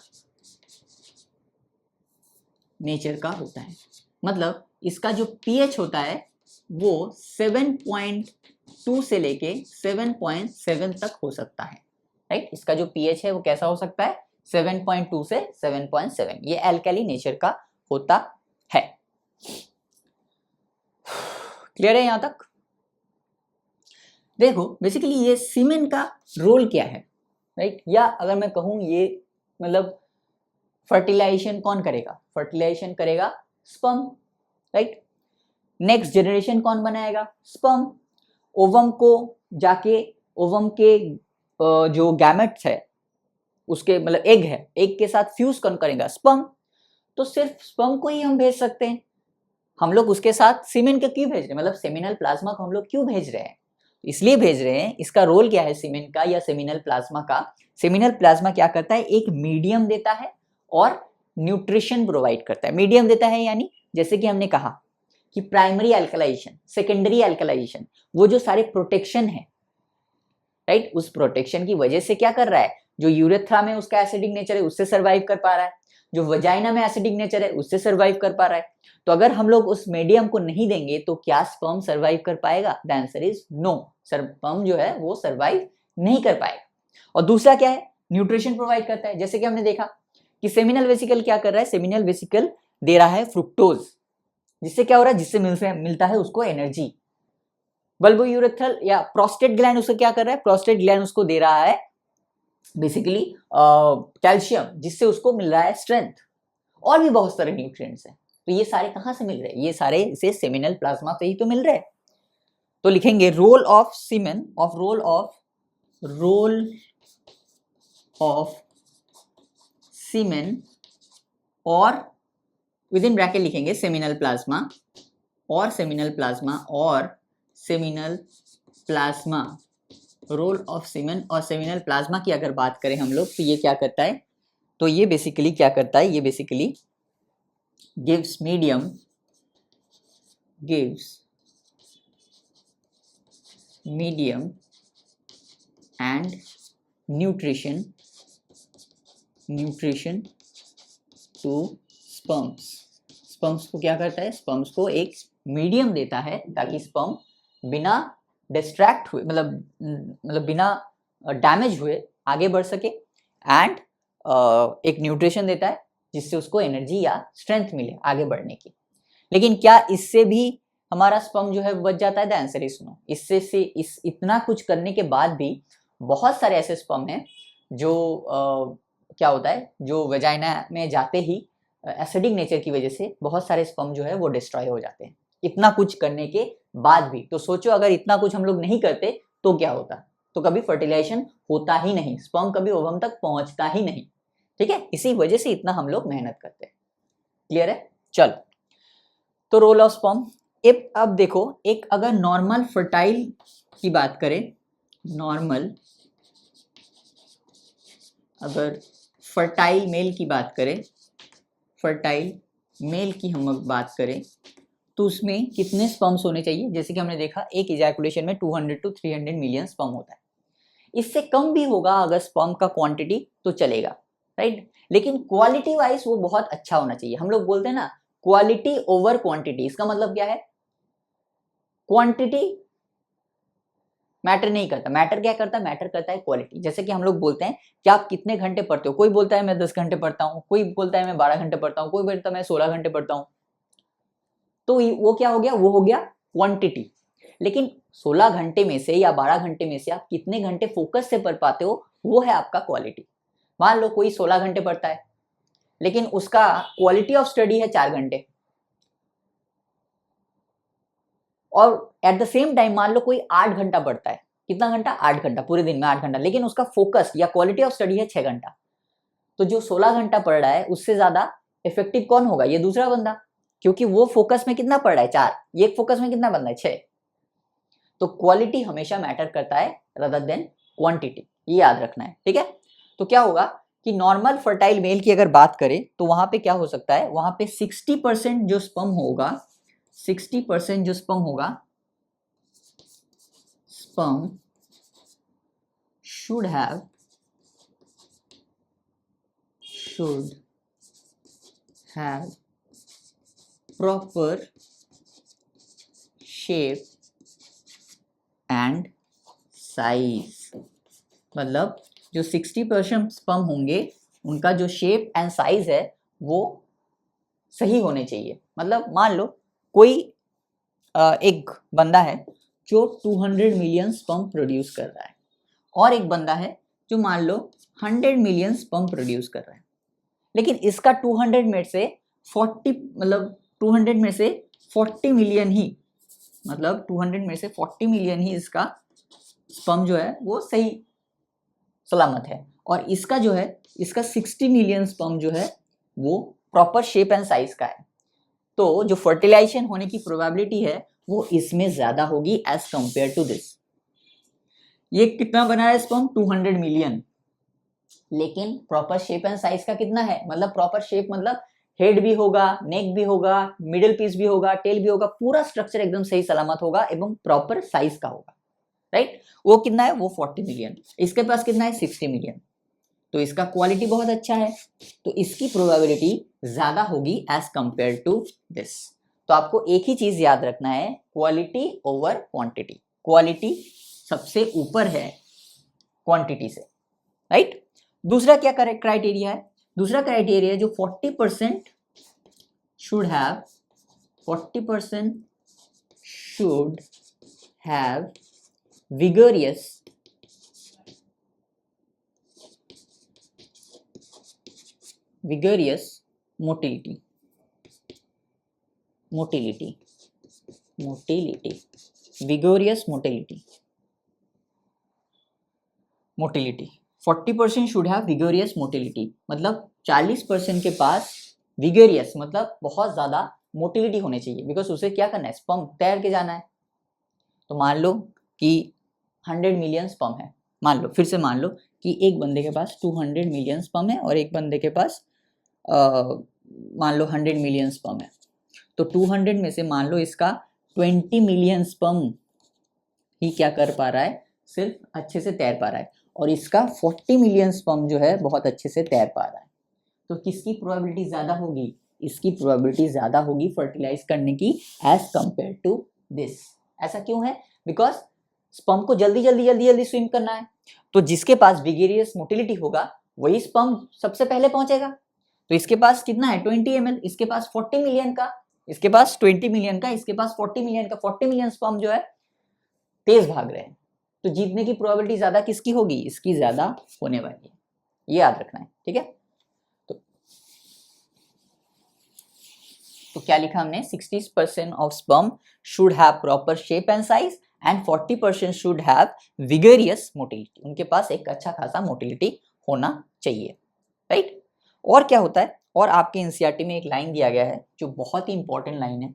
नेचर का होता है। मतलब इसका जो पीएच होता है वो 7.2 से लेके 7.7 तक हो सकता है, राइट। इसका जो पीएच है वो कैसा हो सकता है, 7.2 से 7.7, ये एल्कली नेचर का होता है। क्लियर है यहां तक। देखो बेसिकली ये सीमेन का रोल क्या है, राइट। या अगर मैं कहूं ये मतलब फर्टिलाइजेशन कौन करेगा, फर्टिलाइजेशन करेगा स्पर्म, राइट। नेक्स्ट जनरेशन कौन बनाएगा, स्पर्म। ओवम को जाके, ओवम के जो गैमेट्स है उसके मतलब एग है, एग के साथ फ्यूज कौन करेगा, स्पर्म। तो सिर्फ स्पर्म को ही हम भेज सकते हैं, हम लोग उसके साथ सीमेन के क्यों भेज रहे हैं, मतलब सेमिनल प्लाज्मा को हम लोग क्यों भेज रहे हैं, इसलिए भेज रहे हैं। इसका रोल क्या है सीमेन का या सेमिनल प्लाज्मा का? सेमिनल प्लाज्मा क्या करता है, एक मीडियम देता है और न्यूट्रिशन प्रोवाइड करता है। मीडियम देता है यानी जैसे कि हमने कहा कि प्राइमरी अल्कलाइजेशन, सेकेंडरी अल्कलाइजेशन, वो जो सारे प्रोटेक्शन है, राइट, उस प्रोटेक्शन की वजह से क्या कर रहा है, जो यूरेथ्रा में उसका एसिडिक नेचर है उससे सर्वाइव कर पा रहा है, जो वजाइना में एसिडिक नेचर है उससे सर्वाइव कर पा रहा है। तो अगर हम लोग उस मीडियम को नहीं देंगे तो क्या स्पर्म सर्वाइव कर पाएगा? The answer is no, sperm जो है वो सर्वाइव नहीं कर पाएगा। और दूसरा क्या है, न्यूट्रिशन प्रोवाइड करता है। जैसे कि हमने देखा कि सेमिनल वेसिकल क्या कर रहा है, सेमिनल वेसिकल दे रहा है फ्रुक्टोज, जिससे क्या हो रहा है, जिससे मिलता है उसको एनर्जी। बल्बोयूरेथ्रल या प्रोस्टेट ग्लैंड उसको क्या कर रहा है, प्रोस्टेट ग्लैंड उसको दे रहा है बेसिकली कैल्शियम, जिससे उसको मिल रहा है स्ट्रेंथ, और भी बहुत सारे न्यूट्रिएंट्स हैं। तो ये सारे कहाँ से मिल रहे हैं? ये सारे इसे सेमिनल प्लाज्मा से ही तो मिल रहे हैं। तो लिखेंगे रोल ऑफ सीमेन सीमेन और विद इन ब्रैकेट लिखेंगे सेमिनल प्लाज्मा और सेमिनल प्लाज्मा, रोल ऑफ सीमेन और सेमिनल प्लाज्मा की अगर बात करें हम लोग तो ये क्या करता है, तो ये बेसिकली क्या करता है, ये basically gives medium and nutrition to sperms को क्या करता है, स्पर्म्स को एक मीडियम देता है ताकि स्पर्म बिना डिस्ट्रैक्ट हुए, मतलब बिना डैमेज हुए आगे बढ़ सके, एंड एक न्यूट्रिशन देता है जिससे उसको एनर्जी या स्ट्रेंथ मिले आगे बढ़ने की। लेकिन क्या इससे भी हमारा स्पर्म जो है बच जाता है? The answer is no. इससे इतना कुछ करने के बाद भी बहुत सारे ऐसे स्पर्म हैं जो क्या होता है, जो वेजाइना में जाते ही एसिडिक नेचर की वजह से बहुत सारे स्पर्म जो है वो डिस्ट्रॉय हो जाते हैं, इतना कुछ करने के बाद भी। तो सोचो अगर इतना कुछ हम लोग नहीं करते तो क्या होता, तो कभी फर्टिलाइजेशन होता ही नहीं, स्पर्म कभी ओवम तक पहुंचता ही नहीं। ठीक है, इसी वजह से इतना हम लोग मेहनत करते हैं। क्लियर है? चलो, तो रोल ऑफ स्पर्म। अब देखो, एक अगर नॉर्मल फर्टाइल की बात करें, नॉर्मल अगर फर्टाइल मेल की बात करें, फर्टाइल मेल की हम बात करें तो उसमें कितने स्पर्म्स होने चाहिए? जैसे कि हमने देखा एक इजैकुलेशन में 200 to 300 मिलियन स्पर्म होता है। इससे कम भी होगा अगर स्पर्म का क्वांटिटी तो चलेगा, राइट, लेकिन क्वालिटी वाइज वो बहुत अच्छा होना चाहिए। हम लोग बोलते हैं ना क्वालिटी ओवर क्वांटिटी, इसका मतलब क्या है, क्वांटिटी मैटर नहीं करता, मैटर क्या करता है, मैटर करता है क्वालिटी। जैसे कि हम लोग बोलते हैं कि आप कितने घंटे पढ़ते हो, कोई बोलता है मैं 10 घंटे पढ़ता हूँ, कोई बोलता है मैं 12 घंटे पढ़ता हूँ, कोई बोलता है मैं 16 घंटे पढ़ता हूँ। तो वो क्या हो गया, वो हो गया क्वांटिटी। लेकिन 16 घंटे में से या 12 घंटे में से आप कितने घंटे फोकस से पढ़ पाते हो, वो है आपका क्वालिटी। मान लो कोई 16 घंटे पढ़ता है लेकिन उसका क्वालिटी ऑफ स्टडी है 4 घंटे, और एट द सेम टाइम मान लो कोई 8 घंटा पढ़ता है, कितना घंटा, 8 घंटा, पूरे दिन में 8 घंटा, लेकिन उसका फोकस या क्वालिटी ऑफ स्टडी है 6 घंटा। तो जो 16 घंटा पढ़ रहा है उससे ज्यादा इफेक्टिव कौन होगा, ये दूसरा बंदा, क्योंकि वो फोकस में कितना पढ़ रहा है, 4, ये फोकस में कितना बंदा है, 6। तो क्वालिटी हमेशा मैटर करता है रादर देन क्वांटिटी, ये याद रखना है। ठीक है, तो क्या होगा कि नॉर्मल फर्टाइल मेल की अगर बात करें तो वहां पे क्या हो सकता है, वहां पे 60% जो स्पर्म होगा, 60% जो स्पर्म होगा, sperm should have proper shape and size। मतलब जो 60% स्पर्म होंगे उनका जो शेप एंड साइज है वो सही होने चाहिए। मतलब मान लो कोई एक बंदा है जो 200 मिलियन स्पर्म प्रोड्यूस कर रहा है और एक बंदा है जो मान लो 100 मिलियन स्पर्म प्रोड्यूस कर रहा है, लेकिन इसका 200 में से 40 मतलब 200 में से 40 मिलियन ही, मतलब 200 में से 40 मिलियन ही इसका स्पर्म जो है वो सही सलामत है, और इसका जो है, इसका 60 मिलियन स्पर्म जो है वो प्रॉपर शेप एंड साइज का है। तो जो फर्टिलाइजेशन होने की प्रोबेबिलिटी है वो इसमें ज्यादा होगी एज कंपेयर टू दिस। ये कितना बना है स्पर्म, 200 मिलियन, लेकिन प्रॉपर शेप एंड साइज का कितना है, मतलब प्रॉपर शेप मतलब हेड भी होगा, नेक भी होगा, मिडिल पीस भी होगा, टेल भी होगा, पूरा स्ट्रक्चर एकदम सही सलामत होगा एवं प्रॉपर साइज का होगा, राइट। वो कितना है, वो 40 मिलियन। इसके पास कितना है, 60 मिलियन। तो इसका क्वालिटी बहुत अच्छा है, तो इसकी प्रोबेबिलिटी ज्यादा होगी एज कंपेयर टू दिस। तो आपको एक ही चीज याद रखना है, क्वालिटी ओवर क्वांटिटी। क्वालिटी सबसे ऊपर है क्वांटिटी से, राइट। दूसरा क्या क्राइटेरिया है, दूसरा क्राइटेरिया जो 40% should have, 40% should have vigorous motility, vigorous motility 40% should have vigorous motility, मतलब 40% के पास vigorous मतलब बहुत ज्यादा मोटिलिटी होनी चाहिए, बिकॉज उसे क्या करना है, स्पर्म तैर के जाना है। तो मान लो कि 100 मिलियन स्पर्म है, मान लो, फिर से मान लो कि एक बंदे के पास 200 मिलियन स्पर्म है और एक बंदे के पास मान लो 100 मिलियन स्पर्म है। तो 200 में से मान लो इसका 20 मिलियन स्पर्म ही क्या कर पा रहा है, सिर्फ अच्छे से तैर पा रहा है, और इसका 40 मिलियन स्पर्म जो है बहुत अच्छे से तैर पा रहा है। तो किसकी प्रोबेबिलिटी ज्यादा होगी, इसकी प्रोबेबिलिटी ज्यादा होगी फर्टिलाइज करने की एज कंपेयर टू दिस। ऐसा क्यों है, बिकॉज स्पर्म को जल्दी जल्दी जल्दी जल्दी स्विम करना है, तो जिसके पास विगेरियस मोटिलिटी होगा वही स्पर्म सबसे पहले पहुंचेगा। तो इसके पास कितना है, 20 ml, इसके पास 40 मिलियन का, इसके पास 20 मिलियन का, इसके पास 40 मिलियन का, 40 मिलियन स्पर्म जो है तेज भाग रहे हैं, तो जीतने की प्रोबेबिलिटी ज्यादा किसकी होगी, इसकी ज्यादा होने वाली है, ये याद रखना है, ठीक है। तो क्या लिखा हमने, 60% of sperm should have proper shape and size and 40% should have vigorous motility, उनके पास एक अच्छा खासा मोटिलिटी होना चाहिए, राइट। और क्या होता है, और आपके एनसीईआरटी में एक लाइन दिया गया है जो बहुत ही इंपॉर्टेंट लाइन है,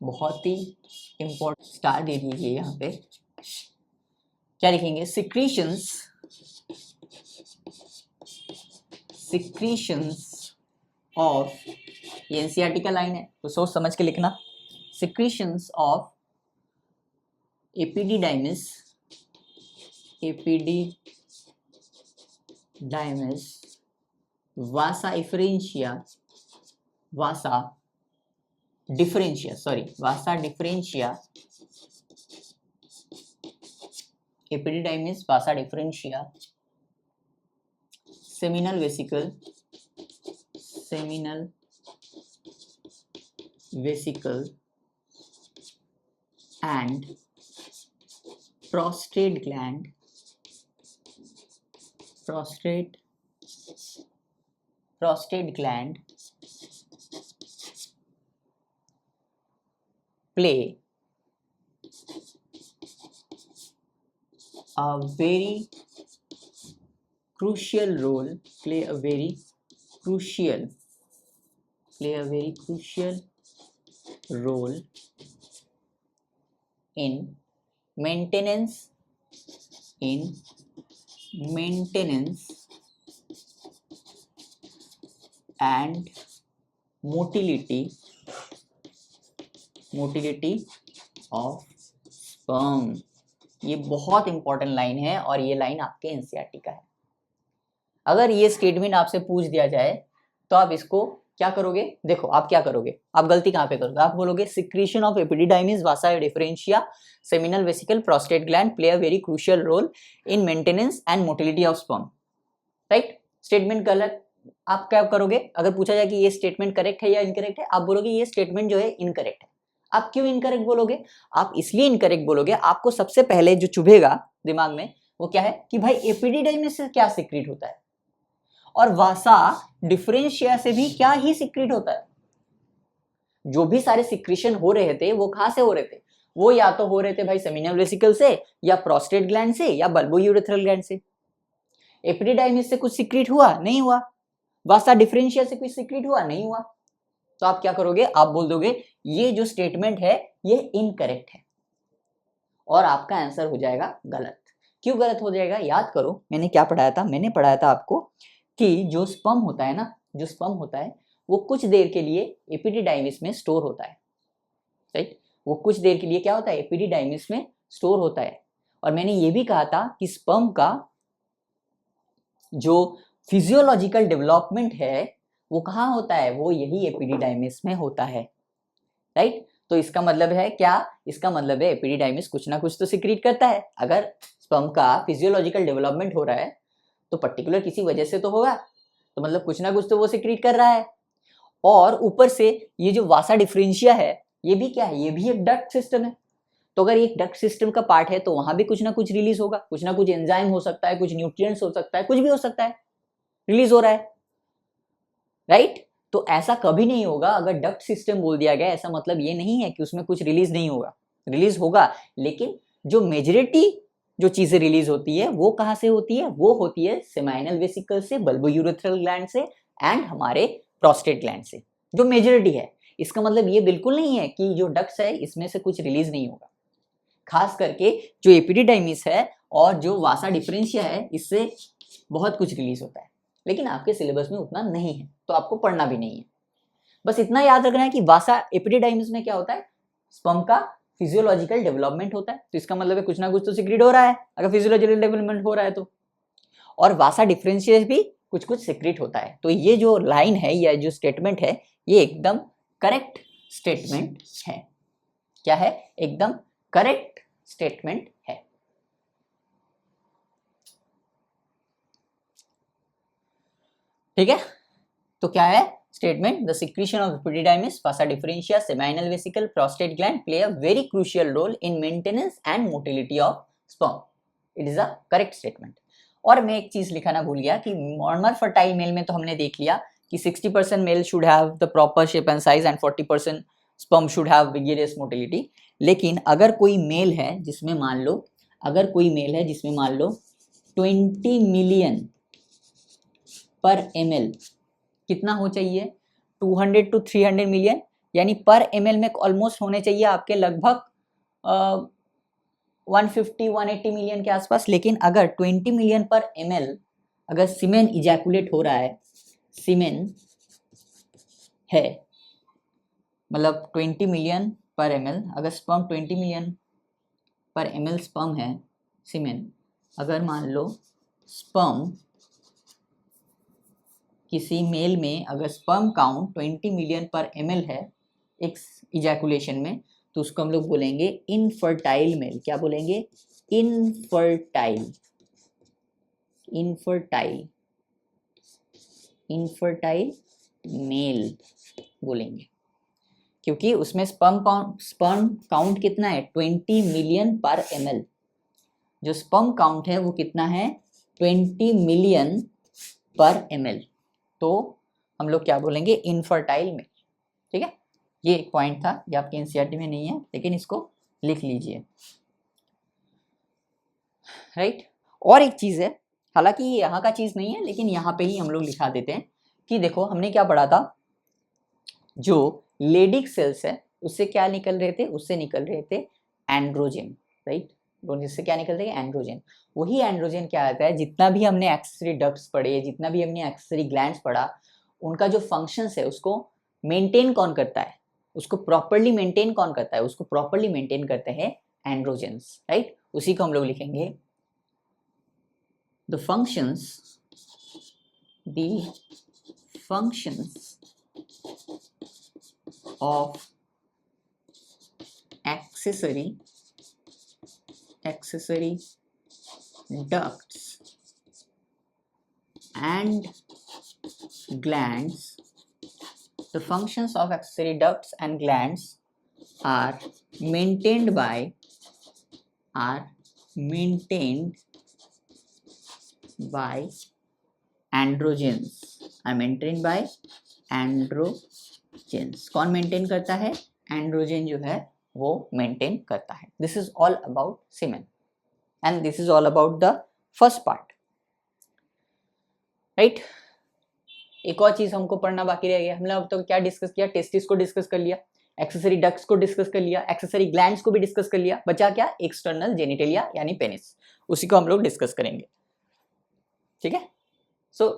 बहुत ही इंपॉर्टेंट, स्टार दे दीजिए यहाँ पे। क्या लिखेंगे, सिक्रीशंस ऑफ, ये एनसीईआरटी का लाइन है तो सोच समझ के लिखना, secretions of epididymis vasa differentia epididymis vasa differentia seminal vesicle and prostate gland play a very crucial role in maintenance and motility of sperm। ये बहुत इंपॉर्टेंट लाइन है और ये लाइन आपके एनसीईआरटी का है। अगर ये स्टेटमेंट आपसे पूछ दिया जाए तो आप इसको क्या करोगे, देखो आप क्या करोगे, आप गलती कहाँ पे करोगे, आप बोलोगे secretion of epididymis vasa differentia seminal vesicle prostate gland play a very crucial role in maintenance and motility of sperm, right. Statement गलत, आप क्या करोगे, अगर पूछा जाए कि ये स्टेटमेंट करेक्ट है या इनकरेक्ट है, आप बोलोगे ये स्टेटमेंट जो है इनकरेक्ट है। आप क्यों इनकरेक्ट बोलोगे, आप इसलिए इनकरेक्ट बोलोगे, आपको सबसे पहले जो चुभेगा दिमाग में वो क्या है कि भाई एपिडिडाइमिस से क्या सिक्रीट होता है और वासा डिफरेंशिया से भी क्या ही सिक्रीट होता है। जो भी सारे सिक्रीशन हो रहे थे वो कहां से हो रहे थे, वो या तो हो रहे थे भाई सेमिनल वेसिकल से या प्रोस्टेट ग्लैंड से या बल्बोयूरेथ्रल ग्लैंड से। एपिडिडाइमिस से कुछ सिक्रीट हुआ, नहीं हुआ। वासा डिफरेंशिया से कुछ सिक्रीट हुआ, नहीं हुआ। तो आप क्या करोगे, आप बोल दोगे ये जो स्टेटमेंट है ये इनकरेक्ट है और आपका आंसर हो जाएगा गलत। क्यों गलत हो जाएगा? याद करो मैंने क्या पढ़ाया था, मैंने पढ़ाया था आपको कि जो स्पर्म होता है ना, जो स्पर्म होता है वो कुछ देर के लिए एपिडिडाइमिस में स्टोर होता है, राइट? वो कुछ देर के लिए क्या होता है? एपिडिडाइमिस में स्टोर होता है। और मैंने ये भी कहा था कि स्पर्म का जो फिजियोलॉजिकल डेवलपमेंट है वो कहाँ होता है? वो यही एपिडिडाइमिस में होता है, राइट? तो इसका मतलब है क्या? इसका मतलब है एपिडिडाइमिस कुछ ना कुछ तो सिक्रीट करता है। अगर स्पर्म का फिजियोलॉजिकल डेवलपमेंट हो रहा है तो पर्टिकुलर किसी वजह से तो होगा, तो मतलब कुछ ना कुछ तो वो सिक्रीट कर रहा है। और ऊपर से ये जो वासा डिफरेंशिया है ये भी क्या है? ये भी एक डक्ट सिस्टम है। तो अगर एक डक्ट सिस्टम का पार्ट है तो वहां भी कुछ ना कुछ रिलीज होगा, कुछ ना कुछ एंजाइम हो सकता है, कुछ न्यूट्रिएंट्स हो सकता है, कुछ भी हो सकता है, रिलीज हो रहा है, राइट? तो ऐसा कभी नहीं होगा अगर डक्ट सिस्टम बोल दिया गया, ऐसा मतलब ये नहीं है कि उसमें कुछ रिलीज नहीं होगा, रिलीज होगा। लेकिन जो मेजॉरिटी जो चीजें रिलीज होती है वो कहां से होती है? वो होती है सेमाइनल वेसिकल से, बल्बोयूरेथ्रल ग्लैंड से एंड हमारे प्रोस्टेट ग्लैंड से, जो मेजॉरिटी है। इसका मतलब ये बिल्कुल नहीं है कि जो डक्ट्स है इसमें से कुछ रिलीज नहीं होगा। खास करके जो एपिडिडाइमिस है और जो वासा डिफरेंशिया है इससे बहुत कुछ रिलीज होता है, लेकिन आपके सिलेबस में उतना नहीं है तो आपको पढ़ना भी नहीं है। बस इतना याद रखना है कि वासा एपिडिडाइमिस में क्या होता है? स्पर्म का फिजियोलॉजिकल डेवलपमेंट होता है, तो इसका मतलब है कुछ ना कुछ तो सिक्रीट हो रहा है अगर फिजियोलॉजिकल डेवलपमेंट हो रहा है तो। और वासा डिफरेंशियस भी कुछ कुछ सिक्रीट होता है। तो ये जो लाइन है या जो स्टेटमेंट है ये एकदम करेक्ट स्टेटमेंट है। क्या है? एकदम करेक्ट स्टेटमेंट है। ठीक है, तो क्या है statement? The secretion of epididymis, vasa differentia, seminal vesicle, prostate gland play a very crucial role in maintenance and motility of sperm. It is a correct statement. और मैं एक चीज लिखाना भूल गया कि नॉर्मल फर्टाइल मेल में तो हमने देख लिया कि 60% male should have the proper shape and size and 40% sperm should have vigorous motility. लेकिन अगर कोई मेल है जिसमें मान लो, अगर कोई मेल है जिसमें मान लो 20 मिलियन पर ml कितना हो चाहिए? 200 to 300 मिलियन, यानी पर ml में ऑलमोस्ट होने चाहिए आपके लगभग 150-180 मिलियन के आसपास। लेकिन अगर 20 मिलियन पर ml अगर सीमेन इजैकुलेट हो रहा है, सीमेन है मतलब 20 मिलियन पर ml, अगर स्पर्म 20 मिलियन पर ml स्पर्म है, सीमेन, अगर मान लो स्पर्म किसी मेल में अगर स्पर्म काउंट 20 मिलियन पर ml है एक इजैकुलेशन में, तो उसको हम लोग बोलेंगे इनफर्टाइल मेल। क्या बोलेंगे? इनफर्टाइल, इनफर्टाइल, इनफर्टाइल मेल बोलेंगे, क्योंकि उसमें स्पर्म काउंट कितना है? 20 मिलियन पर ml। जो स्पर्म काउंट है वो कितना है? 20 मिलियन पर ml। तो हम लोग क्या बोलेंगे? Infertile male. ठीक है, ये एक पॉइंट था, ये आपके एनसीईआरटी में नहीं है लेकिन इसको लिख लीजिए, राइट? और एक चीज है, हालांकि ये यहाँ का चीज नहीं है लेकिन यहाँ पे ही हम लोग लिखा देते हैं कि देखो हमने क्या पढ़ा था, जो लेडिक सेल्स है उससे क्या निकल रहे थे? उससे निकल रहे थे एंड्रोजन, राइट? जिससे क्या निकल रहे हैं? एंड्रोजन। वही एंड्रोजन क्या आता है? जितना भी हमने एक्सेसरी डक्ट्स पढ़े, जितना भी हमने एक्सेसरी ग्लैंड्स पढ़ा, उनका जो फंक्शंस है उसको मेंटेन कौन करता है? उसको प्रॉपर्ली मेंटेन कौन करता है? उसको प्रॉपर्ली मेंटेन करते हैं एंड्रोजन्स, राइट? उसी को हम लोग लिखेंगे the functions of accessory ducts and glands. The functions of accessory ducts and glands are maintained by androgens, are maintained by androgens। कौन मेंटेन करता है? एंड्रोजन जो है वो मेंटेन करता है। This is all about semen and this is all about the first part, right? एक और चीज हमको पढ़ना बाकी रह गया। हमने अब तो क्या डिस्कस किया? टेस्टिस को डिस्कस कर लिया एक्सेसरी डक्ट्स को डिस्कस कर लिया, एक्सेसरी ग्लैंड्स को भी डिस्कस कर लिया, बचा क्या, एक्सटर्नल जेनिटलिया यानी पेनिस, उसी को हम लोग डिस्कस करेंगे, ठीक है। So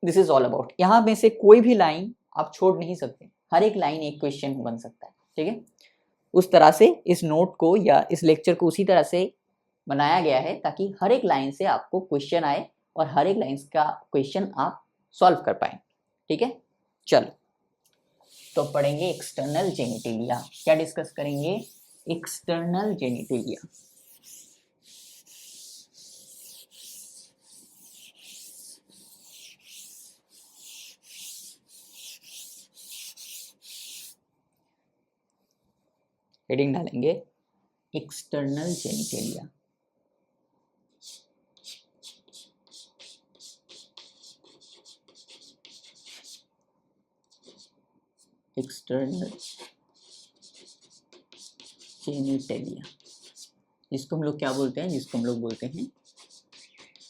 this is all about, यहाँ में से कोई भी लाइन आप छोड़ नहीं सकते, हर एक लाइन एक क्वेश्चन बन सकता है, ठीक है। उस तरह से इस नोट को या इस लेक्चर को उसी तरह से बनाया गया है ताकि हर एक लाइन से आपको क्वेश्चन आए और हर एक लाइन का क्वेश्चन आप सॉल्व कर पाए, ठीक है। चलो तो पढ़ेंगे एक्सटर्नल जेनिटलिया, क्या डिस्कस करेंगे, एक्सटर्नल जेनिटलिया। हेडिंग डालेंगे एक्सटर्नल जेनिटलिया। एक्सटर्नल जेनिटलिया, जिसको हम लोग क्या बोलते हैं, जिसको हम लोग बोलते हैं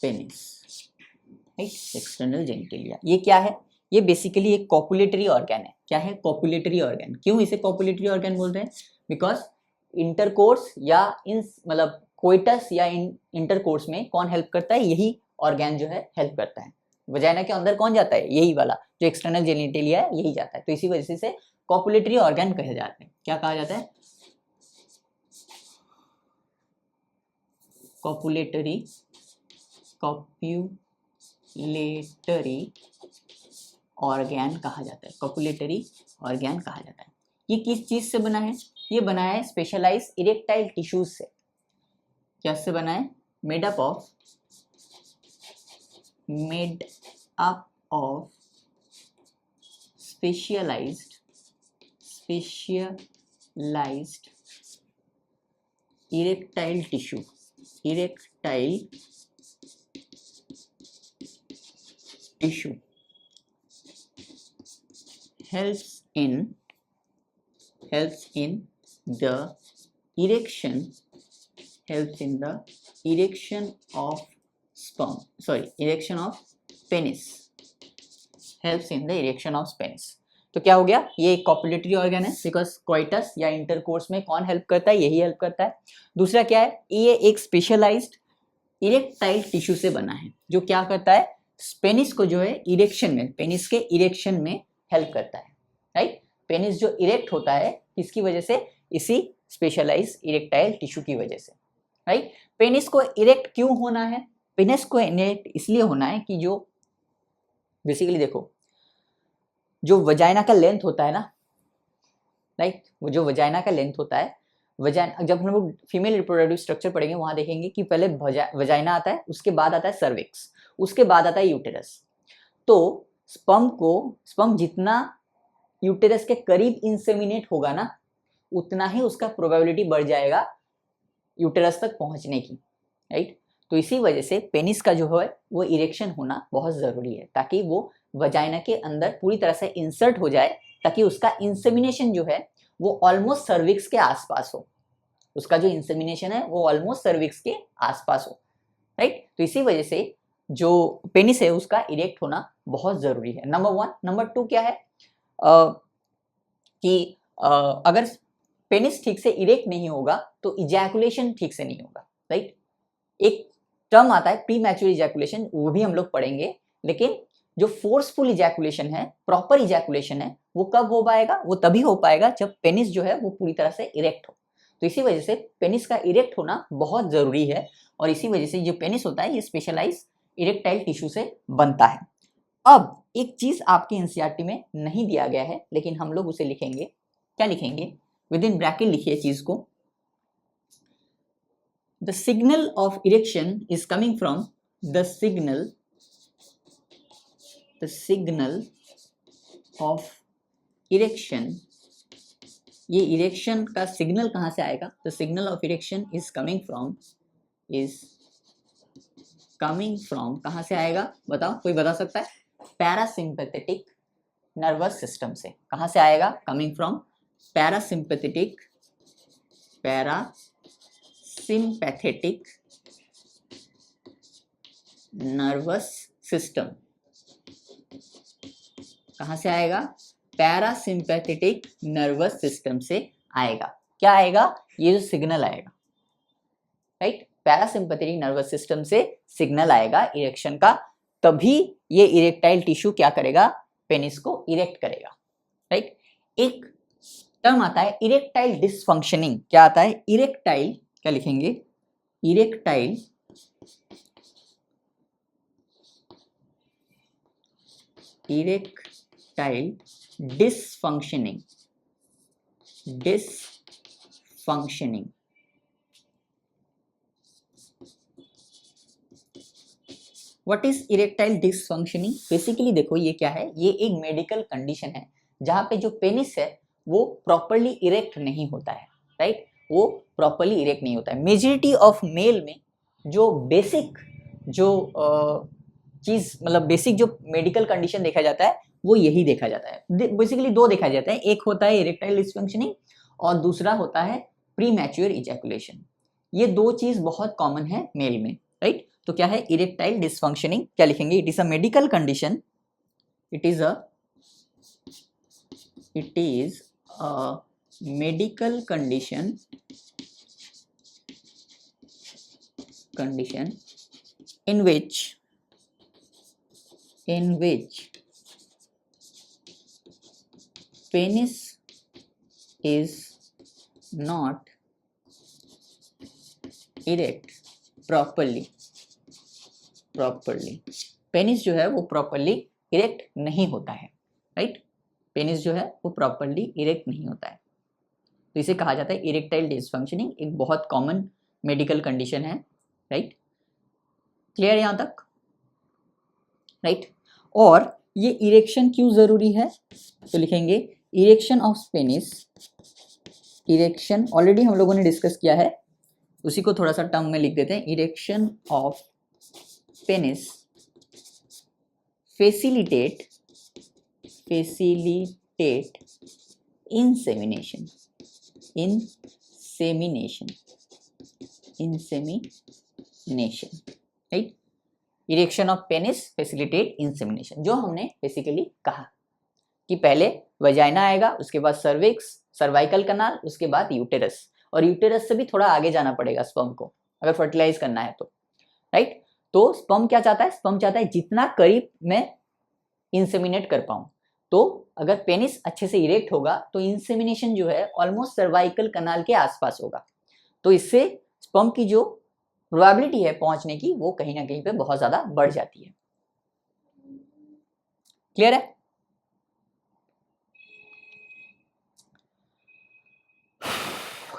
पेनिस, राइट। एक्सटर्नल जेनिटलिया ये क्या है, ये बेसिकली एक कॉपुलेटरी ऑर्गन है। क्या है, कॉपुलेटरी ऑर्गन। क्यों इसे कॉपुलेटरी ऑर्गन बोलते हैं, बिकॉज इंटरकोर्स या इन मतलब कोइटस या इंटरकोर्स में कौन हेल्प करता है, यही ऑर्गन जो है हेल्प करता है। वजाइना के अंदर कौन जाता है, यही वाला जो एक्सटर्नल जेनिटलिया है यही जाता है, तो इसी वजह से कॉपुलेटरी ऑर्गन कहे जाते हैं। क्या कहा जाता है, कॉपुलेटरी, कॉपुलेटरी ऑर्गन कहा जाता है, कॉपुलेटरी ऑर्गन कहा जाता है। ये किस चीज से बना है, ये बना है स्पेशलाइज इरेक्टाइल टिश्यूज से। क्या से बना है, made up of specialised erectile tissue, erectile tissue helps in the erection of sperm, erection of penis, helps in the erection of penis। तो क्या हो गया, ये एक कॉपुलेटरी ऑर्गन है, बिकॉज कोइटस या इंटरकोर्स में कौन हेल्प करता है, यही हेल्प करता है। दूसरा क्या है, ये एक स्पेशलाइज्ड इरेक्टाइल टिश्यू से बना है, जो क्या करता है, पेनिस को जो है इरेक्शन में, पेनिस के इरेक्शन में हेल्प करता है, राइट। पेनिस जो इरेक्ट होता है किसकी वजह से, इसी स्पेशलाइज इरेक्टाइल टिश्यू की वजह से, राइट। पेनिस को इरेक्ट क्यों होना है, पेनिस को इरेक्ट इसलिए होना है कि जो बेसिकली देखो, जो वजाइना का लेंथ होता है ना, राइट, वो जो वजाइना का लेंथ होता है, वजाइना, जब हम लोग फीमेल रिप्रोडक्टिव स्ट्रक्चर पढ़ेंगे वहां देखेंगे कि पहले वजाइना आता है, उसके बाद आता है सर्विक्स, उसके बाद आता है यूटेरस। तो स्पर्म जितना यूटेरस के करीब इंसेमिनेट होगा ना, उतना ही उसका प्रोबेबिलिटी बढ़ जाएगा यूटेरस तक पहुंचने की, राइट। तो इसी वजह से पेनिस का जो है वो इरेक्शन होना बहुत ज़रूरी है, ताकि वो वजाइना के अंदर पूरी तरह से इंसर्ट हो जाए, ताकि उसका इंसेमिनेशन जो है वो ऑलमोस्ट सर्विक्स के आसपास हो, उसका जो इंसेमिनेशन है वो ऑलमोस्ट सर्विक्स के आसपास हो, राइट। तो इसी वजह से जो पेनिस है उसका इरेक्ट होना बहुत ज़रूरी है, नंबर 1। नंबर 2 क्या है, कि अगर पेनिस ठीक से इरेक्ट नहीं होगा तो इजैकुलेशन ठीक से नहीं होगा, राइट। एक टर्म आता है प्री मैच्योर इजैकुलेशन, वो भी हम लोग पढ़ेंगे, लेकिन जो फोर्सफुल इजैकुलेशन है, प्रॉपर इजैकुलेशन है, वो कब हो पाएगा, वो तभी हो पाएगा जब पेनिस जो है वो पूरी तरह से इरेक्ट हो। तो इसी वजह से पेनिस का इरेक्ट होना बहुत ज़रूरी है, और इसी वजह से जो पेनिस होता है ये स्पेशलाइज इरेक्टाइल टिश्यू से बनता है। अब एक चीज आपके एनसीईआरटी में नहीं दिया गया है, लेकिन हम लोग उसे लिखेंगे, क्या लिखेंगे, विद इन ब्रैकेट लिखिए चीज को, the signal of erection is coming from the signal of erection. ये इरेक्शन का सिग्नल कहां से आएगा, the signal of erection is coming from कहां से आएगा, बताओ, कोई बता सकता है, पैरासिम्पैथेटिक नर्वस सिस्टम से। कहां से आएगा, coming from parasympathetic nervous system. कहां से आएगा, पैरासिम्पैथेटिक नर्वस सिस्टम से आएगा। क्या आएगा? ये जो सिग्नल आएगा, राइट, पैरासिम्पैथेटिक नर्वस सिस्टम से सिग्नल आएगा इरेक्शन का, तभी ये इरेक्टाइल टिश्यू क्या करेगा? पेनिस को इरेक्ट करेगा, राइट। एक टर्म आता है इरेक्टाइल डिसफंक्शनिंग। क्या आता है? इरेक्टाइल, क्या लिखेंगे? Erectile dysfunctioning. What is erectile dysfunctioning? Basically देखो ये क्या है, ये एक मेडिकल कंडीशन है जहां पे जो पेनिस है वो प्रॉपरली इरेक्ट नहीं होता है, राइट, वो प्रॉपरली इरेक्ट नहीं होता है। मेजॉरिटी ऑफ मेल में जो बेसिक जो चीज, मतलब बेसिक जो मेडिकल कंडीशन देखा जाता है वो यही देखा जाता है। बेसिकली दो देखा जाता है, एक होता है इरेक्टाइल डिसफंक्शनिंग और दूसरा होता है प्रीमैच्योर इजैकुलेशन। ये दो चीज बहुत कॉमन है मेल में, राइट। तो क्या है इरेक्टाइल डिसफंक्शनिंग? क्या लिखेंगे? It is a medical condition, it is a medical condition in which penis is not erect properly। Penis जो है वो प्रॉपरली इरेक्ट नहीं होता है, राइट। पेनिस जो है वो प्रॉपरली इरेक्ट नहीं होता है, तो इसे कहा जाता है इरेक्टाइल डिसफंक्शनिंग। एक बहुत कॉमन मेडिकल कंडीशन है, राइट। क्लियर यहाँ तक, राइट। और ये इरेक्शन क्यों जरूरी है? तो लिखेंगे erection of penis. Erection already हम लोगों ने डिस्कस किया है, उसी को थोड़ा सा टर्म में लिख देते हैं। Erection of penis facilitate insemination, right. Erection of penis facilitate insemination, जो हमने बेसिकली कहा कि पहले वजाइना आएगा, उसके बाद सर्विक्स, सर्वाइकल कनाल, उसके बाद यूटेरस, और यूटेरस से भी थोड़ा आगे जाना पड़ेगा स्पर्म को अगर फर्टिलाइज करना है तो, राइट। तो स्पर्म क्या चाहता है? स्पर्म चाहता है जितना करीब मैं इंसेमिनेट कर पाऊं। तो अगर पेनिस अच्छे से इरेक्ट होगा तो इंसेमिनेशन जो है ऑलमोस्ट सर्वाइकल कनाल के आसपास होगा, तो इससे स्पर्म की जो प्रोबेबिलिटी है पहुंचने की वो कहीं ना कहीं पे बहुत ज्यादा बढ़ जाती है। क्लियर है?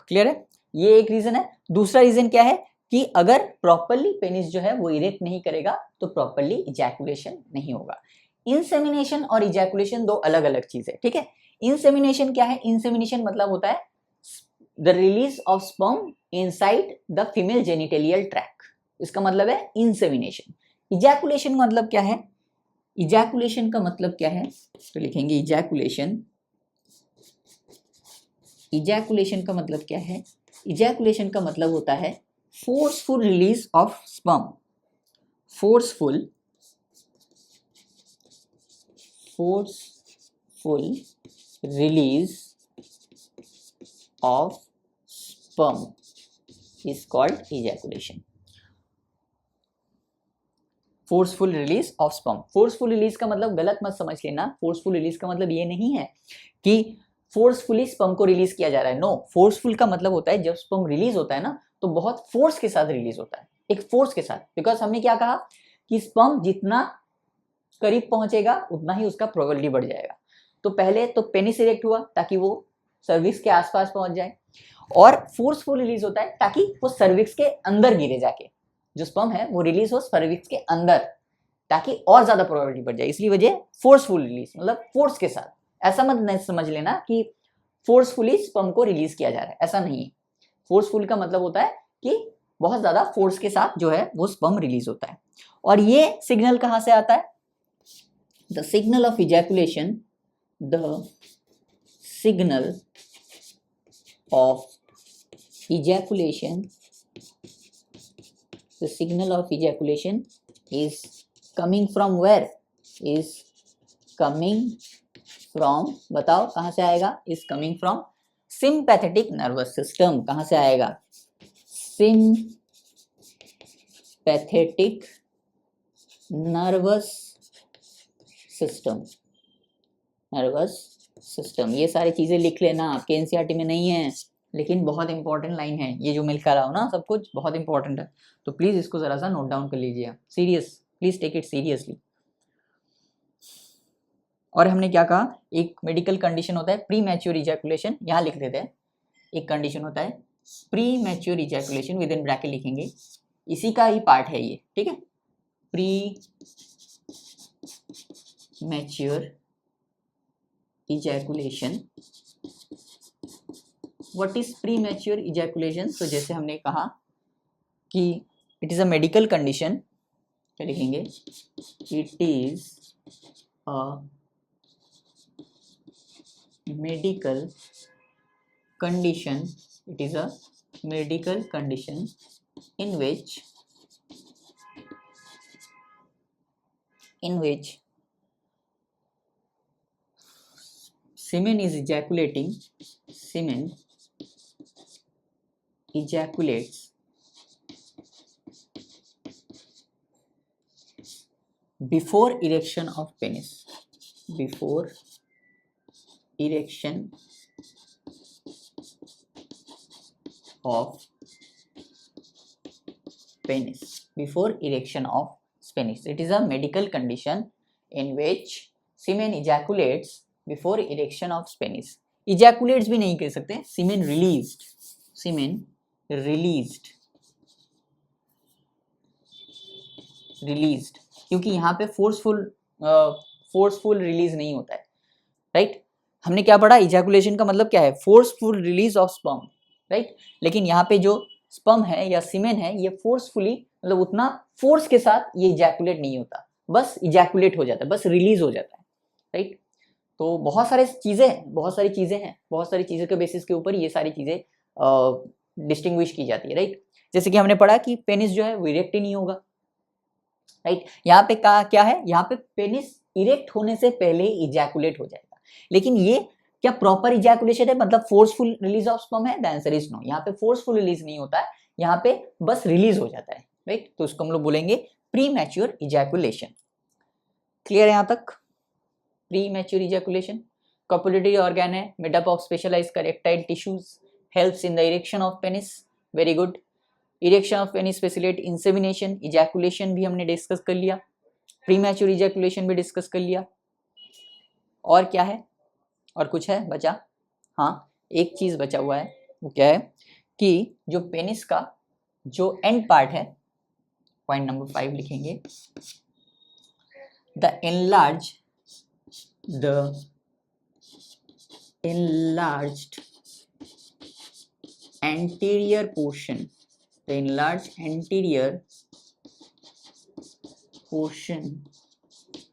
क्लियर है? ये एक रीजन है। दूसरा रीजन क्या है कि अगर प्रॉपरली पेनिस जो है वो इरेक्ट नहीं करेगा तो प्रॉपरली इजैकुलेशन नहीं होगा। इंसेमिनेशन और इजैकुलेशन दो अलग अलग चीज है, ठीक है। इंसेमिनेशन क्या है? इंसेमिनेशन मतलब होता है the release of sperm inside the female genital tract, इसका मतलब है इंसेमिनेशन। इजैकुलेशन का मतलब क्या है? इजैकुलेशन का मतलब क्या है? तो लिखेंगे इजैकुलेशन का मतलब क्या है? इजैकुलेशन का मतलब होता है forceful release of sperm. Forceful release of sperm is called ejaculation. Forceful release of sperm. Forceful release का मतलब गलत मत समझ लेना, फोर्सफुल रिलीज का मतलब ये नहीं है कि फोर्सफुली स्पर्म को रिलीज किया जा रहा है। नो, फोर्सफुल का मतलब होता है जब स्पर्म रिलीज होता है ना तो बहुत फोर्स के साथ रिलीज होता है, एक फोर्स के साथ। बिकॉज हमने क्या कहा कि स्पर्म जितना करीब पहुंचेगा उतना ही उसका प्रोबेबिलिटी बढ़ जाएगा। तो पहले तो पेनिस इरेक्ट हुआ ताकि वो सर्विक्स के आसपास पहुंच जाए, और फोर्सफुल रिलीज होता है ताकि वो सर्विक्स के अंदर गिरे, जाके जो स्पर्म है वो रिलीज हो सर्विक्स के अंदर ताकि और ज्यादा प्रोबेबिलिटी बढ़ जाए। इसलिए वजह फोर्सफुल रिलीज, मतलब फोर्स के साथ। ऐसा मत नहीं समझ लेना कि फोर्सफुली स्पर्म को रिलीज किया जा रहा है, ऐसा नहीं है। फोर्सफुल का मतलब होता है कि बहुत ज्यादा फोर्स के साथ जो है वो स्पर्म रिलीज होता है। और ये सिग्नल कहां से आता है? The signal of ejaculation, the signal of ejaculation, the signal of ejaculation is coming from where? Is coming from, बताओ कहाँ से आएगा, is coming from sympathetic nervous system. कहाँ से आएगा, sympathetic nervous system, nervous system. ये सारी चीजें लिख लेना, आपके एनसीईआरटी में नहीं है लेकिन बहुत इंपॉर्टेंट लाइन है, ये जो मिल कर रहा हो ना सब कुछ बहुत इंपॉर्टेंट है, तो प्लीज इसको जरा सा नोट डाउन कर लीजिए, serious, please take it seriously. और हमने क्या कहा, एक मेडिकल कंडीशन होता है प्री मैच्योर इजैकुलेशन, यहाँ लिख देते हैं, एक कंडीशन होता है pre mature ejaculation, with in bracket लिखेंगे, इसी का ही पार्ट है ये, ठीक है, pre mature ejaculation. What is pre mature ejaculation? तो जैसे हमने कहा कि it is a medical condition, क्या लिखेंगे, it is a medical condition, it is a medical condition in which semen is ejaculating, semen ejaculates before erection of penis, before erection of penis, before erection of penis. It is a medical condition in which semen ejaculates before erection of penis. Ejaculates भी नहीं कह सकते, semen released, semen released, released, क्योंकि यहाँ पे फोर्सफुल रिलीज नहीं होता है, राइट। हमने क्या पढ़ा, इजैकुलेशन का मतलब क्या है, forceful release of sperm, right. लेकिन यहाँ पे जो स्पर्म है या सीमेन है, ये फोर्सफुली, मतलब उतना फोर्स के साथ ये इजैकुलेट नहीं होता, बस इजैकुलेट हो जाता है, बस रिलीज हो जाता है, राइट। तो बहुत सारी चीज़ें हैं, बहुत सारी चीज़ों के बेसिस के ऊपर ये सारी चीज़ें डिस्टिंग्विश की जाती है, राइट। जैसे कि हमने पढ़ा कि पेनिस जो है वो इरेक्ट ही नहीं होगा, राइट। यहाँ पे क्या है, यहाँ पे पेनिस इरेक्ट होने से पहले इजैकुलेट हो जाएगा, लेकिन ये क्या प्रॉपर इजैकुलेशन है, मतलब फोर्सफुल रिलीज ऑफ स्पर्म है, द आंसर इज नो। यहाँ पे फोर्सफुल रिलीज नहीं होता है, यहाँ पे बस रिलीज हो जाता है, राइट। तो उसको हम लोग बोलेंगे प्री मैच्योर इजैकुलेशन। क्लियर है यहाँ तक, premature ejaculation. Copulatory organ है, made up of specialised erectile tissues, helps in the erection of penis, very good. Erection of penis facilitate insemination, ejaculation भी हमने डिस्कस कर लिया, प्री मैच्योर इजैकुलेशन भी डिस्कस कर लिया। और क्या है, और कुछ है बचा, हाँ एक चीज बचा हुआ है, वो क्या है कि जो पेनिस का जो एंड पार्ट है, पॉइंट नंबर 5 लिखेंगे, the enlarged anterior portion, the enlarged anterior portion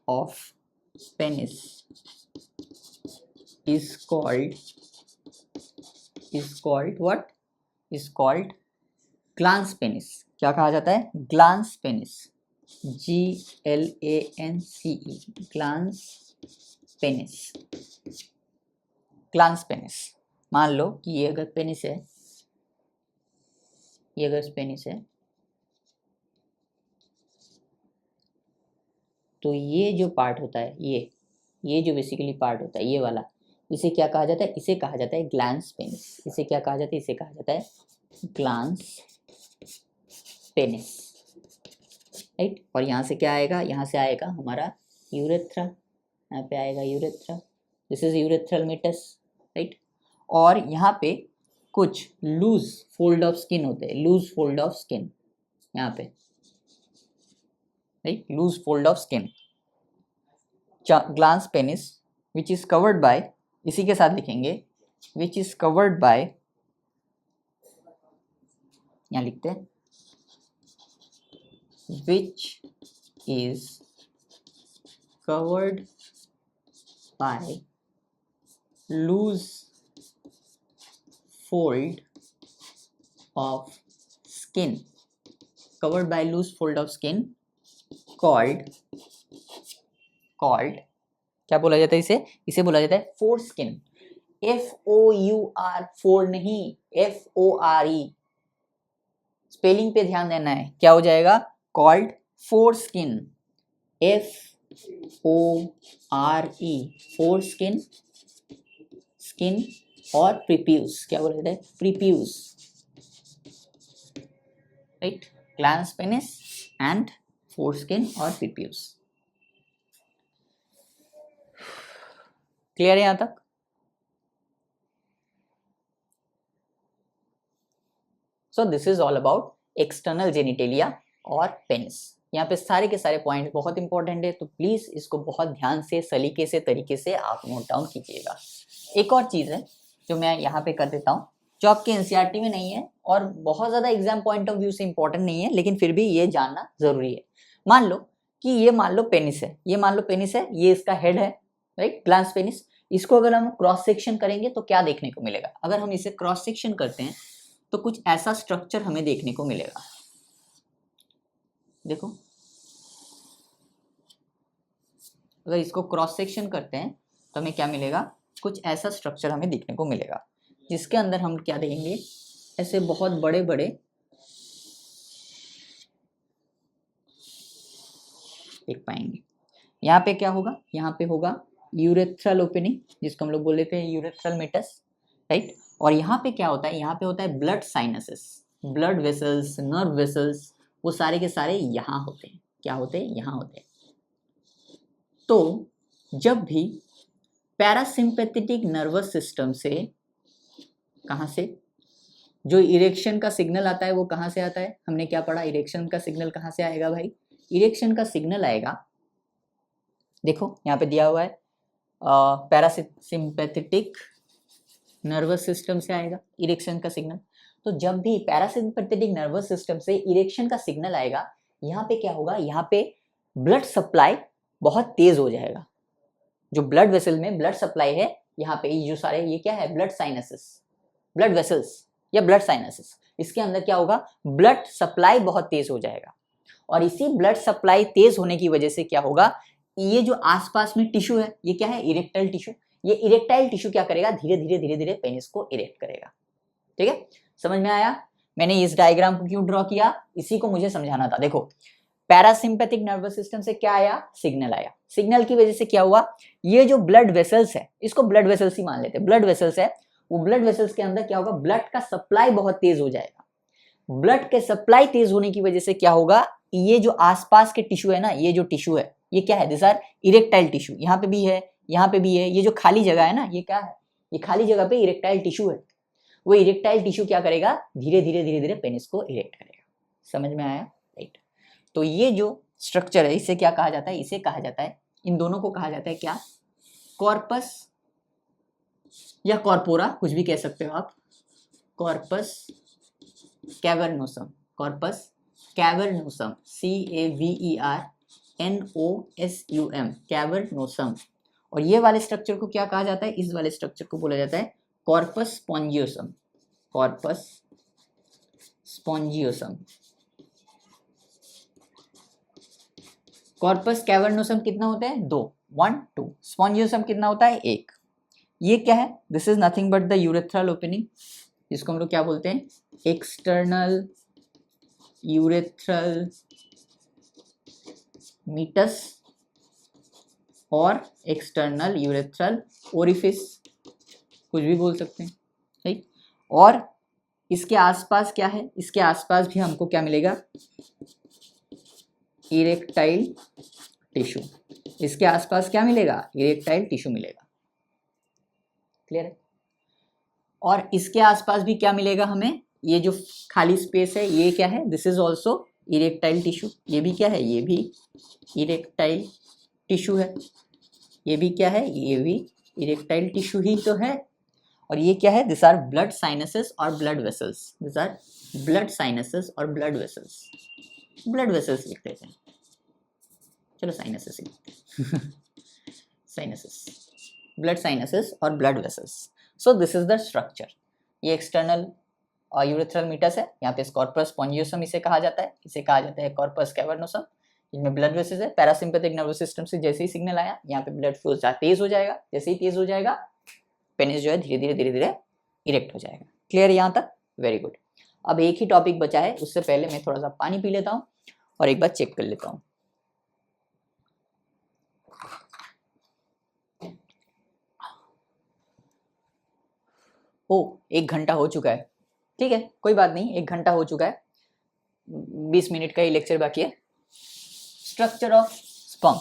of penis is called what? Is called glans penis. क्या कहा जाता है, glans penis, GLANCE, glans penis, glans penis। मान लो कि ये अगर पेनिस है, ये अगर पेनिस है, तो ये जो पार्ट होता है, ये जो बेसिकली पार्ट होता है, ये वाला, इसे क्या कहा जाता है, इसे कहा जाता है ग्लैंस पेनिस। इसे क्या कहा जाता है, इसे कहा जाता है ग्लैंस पेनिस, राइट। और यहाँ से क्या आएगा, यहाँ से आएगा हमारा यूरेथ्रा, यहाँ पे आएगा urethra, this is urethral meatus, right. और यहाँ पे कुछ लूज फोल्ड ऑफ स्किन होते हैं, लूज फोल्ड ऑफ स्किन यहाँ पे, right, loose fold of skin, glans penis which is covered by, इसी के साथ लिखेंगे, विच इज कवर्ड बाय, यहाँ लिखते हैं which is covered by loose fold of skin, covered by loose fold of skin called क्या बोला जाता है इसे? इसे बोला जाता है फोर स्किन। FOUR, फोर नहीं, FORE, स्पेलिंग पे ध्यान देना है। क्या हो जाएगा? Called foreskin, FORE, foreskin, skin और प्रीप्यूस, क्या बोला जाता है? Prepuce, right, glans penis and foreskin और प्रीप्यूस। क्लियर है यहां तक? So this is all about external genitalia और पेनिस। यहाँ पे सारे के सारे पॉइंट बहुत इंपॉर्टेंट है, तो प्लीज इसको बहुत ध्यान से, सलीके से, तरीके से आप नोट डाउन कीजिएगा। एक और चीज है जो मैं यहाँ पे कर देता हूँ, जो आपके एनसीईआरटी में नहीं है और बहुत ज्यादा एग्जाम पॉइंट ऑफ व्यू से इंपॉर्टेंट नहीं है, लेकिन फिर भी ये जानना जरूरी है। मान लो कि ये मान लो पेनिस है, ये मान लो पेनिस है, ये इसका हेड है, राइट, ग्लैंस पेनिस। इसको अगर हम क्रॉस सेक्शन करेंगे तो क्या देखने को मिलेगा? अगर हम इसे क्रॉस सेक्शन करते हैं तो कुछ ऐसा स्ट्रक्चर हमें देखने को मिलेगा। देखो, अगर इसको क्रॉस सेक्शन करते हैं तो हमें क्या मिलेगा? कुछ ऐसा स्ट्रक्चर हमें देखने को मिलेगा, जिसके अंदर हम क्या देखेंगे? ऐसे बहुत बड़े बड़े देख पाएंगे। यहाँ पे क्या होगा? यहाँ पे होगा यूरेथ्रल ओपनिंग, जिसको हम लोग बोल लेते हैं यूरेथ्रल मेटस, राइट। और यहाँ पे क्या होता है? यहाँ पे होता है blood sinuses, blood vessels, nerve vessels, वो सारे के सारे यहाँ होते हैं। क्या होते हैं? यहाँ होते हैं। तो जब भी पैरासिम्पैथेटिक नर्वस सिस्टम से, कहाँ से, जो इरेक्शन का सिग्नल आता है वो कहाँ से आता है? हमने क्या पढ़ा? इरेक्शन का सिग्नल कहाँ से आएगा भाई? इरेक्शन का सिग्नल आएगा, देखो यहाँ पे दिया हुआ है, पैरासिम्पैथेटिक नर्वस सिस्टम से आएगा इरेक्शन का सिग्नल। तो जब भी पैरासिम्पैथेटिक नर्वस सिस्टम से इरेक्शन का सिग्नल आएगा, यहाँ पे क्या होगा? यहाँ पे ब्लड सप्लाई बहुत तेज हो जाएगा। जो ब्लड वेसल में ब्लड सप्लाई है, यहाँ पे ये जो सारे, ये क्या है? ब्लड साइनसेस, ब्लड वेसल्स या ब्लड साइनसेस, इसके अंदर क्या होगा? ब्लड सप्लाई बहुत तेज हो जाएगा। और इसी ब्लड सप्लाई तेज होने की वजह से क्या होगा? ये जो आसपास में टिश्यू है, ये क्या है? Erectile tissue. ये इरेक्टाइल टिश्यू क्या करेगा? धीरे धीरे धीरे धीरे पेनिस को इरेक्ट करेगा। ठीक है, समझ में आया? मैंने इस डायग्राम को क्यों ड्रॉ किया? इसी को मुझे समझाना था। देखो, पैरासिम्पैथिक नर्वस सिस्टम से क्या आया? सिग्नल आया। सिग्नल की वजह से क्या हुआ? ये जो ब्लड वेसल्स है, इसको ब्लड वेसल्स ही मान लेते हैं, ब्लड वेसल्स है, वो ब्लड वेसल्स के अंदर क्या होगा? ब्लड का सप्लाई बहुत तेज हो जाएगा। ब्लड के सप्लाई तेज होने की वजह से क्या होगा? ये जो आसपास के टिश्यू है ना, ये जो टिश्यू है, ये क्या है? This are erectile tissue. यहाँ पे भी है, यहाँ पे भी है। ये जो खाली जगह है ना, ये क्या है? ये खाली जगह पे इरेक्टाइल टिश्यू है। वो इरेक्टाइल टिश्यू क्या करेगा? धीरे धीरे धीरे धीरे पेनिस को इरेक्ट करेगा। समझ में आया? राइट। तो ये जो स्ट्रक्चर है, इसे क्या कहा जाता है? इसे कहा जाता है, इन दोनों को कहा जाता है क्या? कॉर्पस या कॉर्पोरा, कुछ भी कह सकते हो आप। Corpus cavernosum, corpus cavernosum, CAVERNOSUM, cavernosum. और ये वाले स्ट्रक्चर को क्या कहा जाता है? इस वाले स्ट्रक्चर को बोला जाता है corpus spongiosum, corpus spongiosum. Corpus cavernosum कितना होता है? 2, 1, 2। स्पॉन्जियोसम कितना होता है? 1। ये क्या है? This is nothing but the urethral opening, जिसको हम लोग क्या बोलते हैं? एक्सटर्नल यूरेथ्रल मीटस और एक्सटर्नल यूरेथ्रल ओरिफिस, कुछ भी बोल सकते हैं, राइट। और इसके आसपास क्या है? इसके आसपास भी हमको क्या मिलेगा? Erectile tissue. इसके आसपास क्या मिलेगा? इरेक्टाइल टिश्यू मिलेगा। क्लियर है? और इसके आसपास भी क्या मिलेगा हमें? ये जो खाली स्पेस है, ये क्या है? This is also erectile tissue. ये भी क्या है? ये भी इरेक्टाइल टिश्यू है। ये भी क्या है? ये भी इरेक्टाइल टिश्यू ही तो है। और ये क्या है? दिस आर ब्लड साइनसेस और blood vessels. This are blood sinuses और ब्लड वेसल्स। ब्लड वेसल्स लिख देते हैं, चलो साइनसेस ही लिखते हैं। साइनसेस, ब्लड साइनसेस और blood vessels. So this is the structure. ये एक्सटर्नल यूरेथ्रल मीटस है। यहाँ पे कॉर्पस स्पॉन्जियोसम इसे कहा जाता है, इसे कहा जाता है कॉर्पस कैवर्नोसम। इनमें ब्लड वेसल्स है, पैरासिम्पैथिक नर्वस सिस्टम से जैसे ही सिग्नल आया यहाँ पे ब्लड फ्लो तेज हो जाएगा, जैसे ही तेज हो जाएगा पेनिस जो है धीरे धीरे इरेक्ट हो जाएगा। क्लियर यहाँ तक? Very good. अब एक ही टॉपिक बचा है, उससे पहले मैं थोड़ा सा पानी पी लेता हूँ और एक बार चेक कर लेता हूँ। ओ 1 घंटा हो चुका है, ठीक है कोई बात नहीं, 1 घंटा हो चुका है, 20 मिनट का ही लेक्चर बाकी है। स्ट्रक्चर ऑफ स्पर्म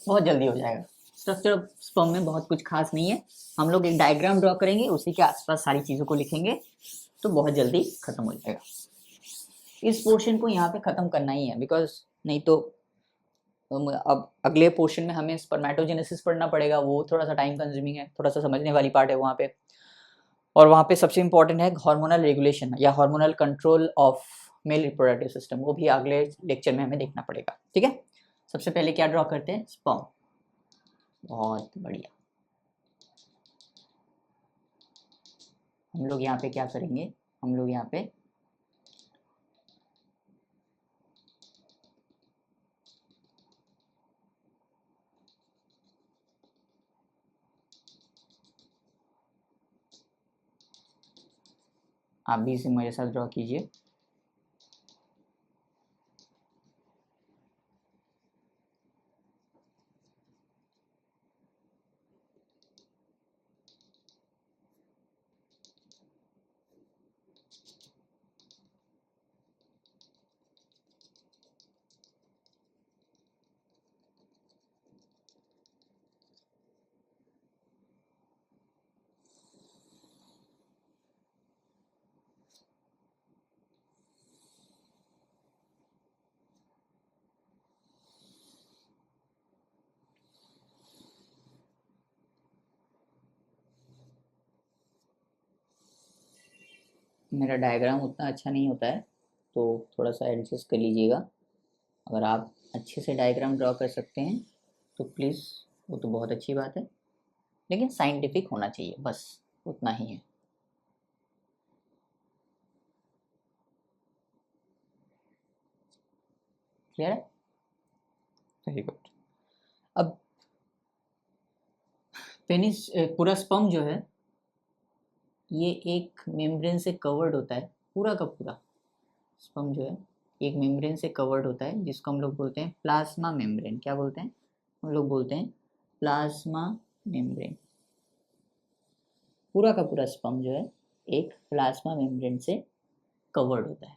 बहुत जल्दी हो जाएगा। स्ट्रक्चर ऑफ स्पर्म में बहुत कुछ खास नहीं है, हम लोग एक डायग्राम ड्रॉ करेंगे, उसी के आसपास सारी चीज़ों को लिखेंगे तो बहुत जल्दी खत्म हो जाएगा। इस पोर्शन को यहाँ पे खत्म करना ही है, बिकॉज नहीं तो अब अगले पोर्शन में हमें स्पर्मेटोजेनेसिस पढ़ना पड़ेगा, वो थोड़ा सा टाइम कंज्यूमिंग है, थोड़ा सा समझने वाली पार्ट है वहाँ पे। और वहाँ पे सबसे इंपॉर्टेंट है हार्मोनल रेगुलेशन या hormonal control of male reproductive system, वो भी अगले लेक्चर में हमें देखना पड़ेगा। ठीक है, सबसे पहले क्या ड्रॉ करते हैं? स्पर्म। बहुत बढ़िया। हम लोग यहाँ पे क्या करेंगे? हम लोग यहाँ पे आप भी इसे मेरे साथ ड्रॉ कीजिए। मेरा डायग्राम उतना अच्छा नहीं होता है तो थोड़ा सा एडजस्ट कर लीजिएगा। अगर आप अच्छे से डायग्राम ड्रॉ कर सकते हैं तो प्लीज़, वो तो बहुत अच्छी बात है, लेकिन साइंटिफिक होना चाहिए, बस उतना ही है। क्लियर है? Very good. अब पेनिस पूरा स्पर्म जो है ये एक मेम्ब्रेन से कवर्ड होता है, पूरा का पूरा स्पर्म जो है एक मेम्ब्रेन से कवर्ड होता है, जिसको हम लोग बोलते हैं प्लाज्मा मेम्ब्रेन। क्या बोलते हैं? हम लोग बोलते हैं प्लाज्मा मेम्ब्रेन। पूरा का पूरा स्पर्म जो है एक प्लाज्मा मेम्ब्रेन से कवर्ड होता है।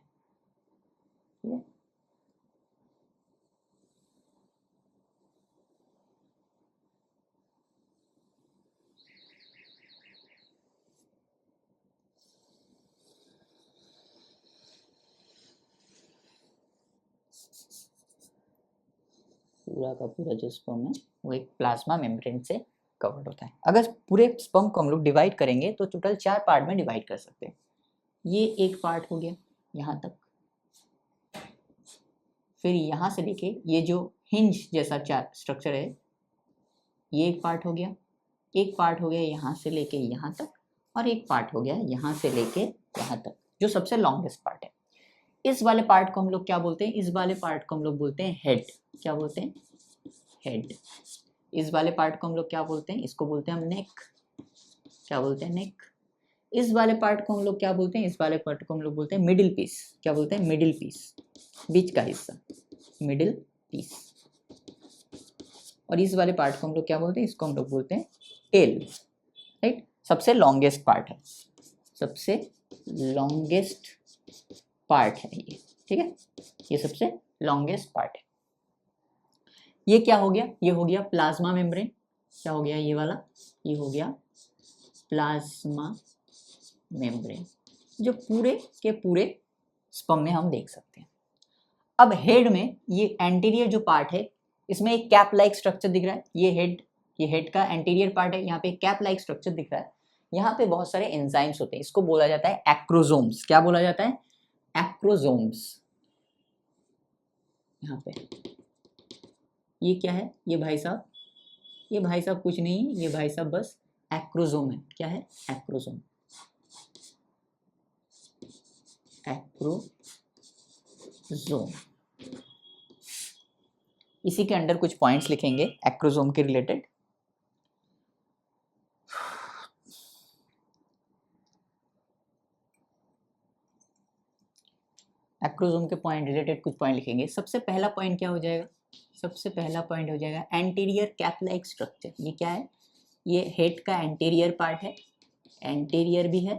ठीक है, पूरा का पूरा जो स्पर्म है वो एक प्लाज्मा मेम्ब्रेन से कवर्ड होता है। अगर पूरे स्पर्म को हम लोग डिवाइड करेंगे तो टोटल 4 पार्ट में डिवाइड कर सकते हैं। ये एक पार्ट हो गया यहाँ तक, फिर यहाँ से लेके ये जो हिंज जैसा स्ट्रक्चर है ये एक पार्ट हो गया, एक पार्ट हो गया यहाँ से लेके यहाँ तक, और एक पार्ट हो गया यहाँ से लेके यहाँ तक, जो सबसे लॉन्गेस्ट पार्ट है। इस वाले पार्ट को हम लोग क्या बोलते हैं? इस वाले पार्ट को हम लोग बोलते हैं हेड। क्या बोलते हैं? हेड। इस वाले पार्ट को हम लोग क्या बोलते हैं? इसको बोलते हैं हम नेक। क्या बोलते हैं? नेक। इस वाले पार्ट को हम लोग क्या बोलते हैं? इस वाले पार्ट को हम लोग बोलते हैं मिडिल पीस। क्या बोलते हैं? मिडिल पीस, बीच का हिस्सा, मिडिल पीस। और इस वाले पार्ट को हम लोग क्या बोलते हैं? इसको हम लोग बोलते हैं टेल। राइट, सबसे लॉन्गेस्ट पार्ट है, सबसे लॉन्गेस्ट पार्ट है ये। ठीक है, ये सबसे लॉन्गेस्ट पार्ट है। ये क्या हो गया? ये हो गया प्लाज्मा मेम्ब्रेन। क्या हो गया? ये वाला, ये हो गया प्लाज्मा मेम्ब्रेन, जो पूरे के पूरे स्पर्म में हम देख सकते हैं। अब हेड में ये एंटीरियर जो पार्ट है, इसमें एक कैप लाइक स्ट्रक्चर दिख रहा है। ये हेड का एंटीरियर पार्ट है, यहाँ पे कैप लाइक स्ट्रक्चर दिख रहा है। यहाँ पे बहुत सारे एंजाइम्स होते हैं, इसको बोला जाता है एक्रोसोम्स। क्या बोला जाता है? एक्रोसोम्स। यहाँ पे ये क्या है? ये भाई साहब, ये भाई साहब कुछ नहीं है, ये भाई साहब बस एक्रोसोम है। क्या है? एक्रोसोम। एक्रोसोम। इसी के अंडर कुछ पॉइंट्स लिखेंगे एक्रोसोम के रिलेटेड। एक्रोसोम के पॉइंट रिलेटेड कुछ पॉइंट लिखेंगे। सबसे पहला पॉइंट क्या हो जाएगा? सबसे पहला पॉइंट हो जाएगा एंटीरियर कैप लाइक स्ट्रक्चर। ये क्या है? ये हेड का एंटीरियर पार्ट है, एंटीरियर भी है,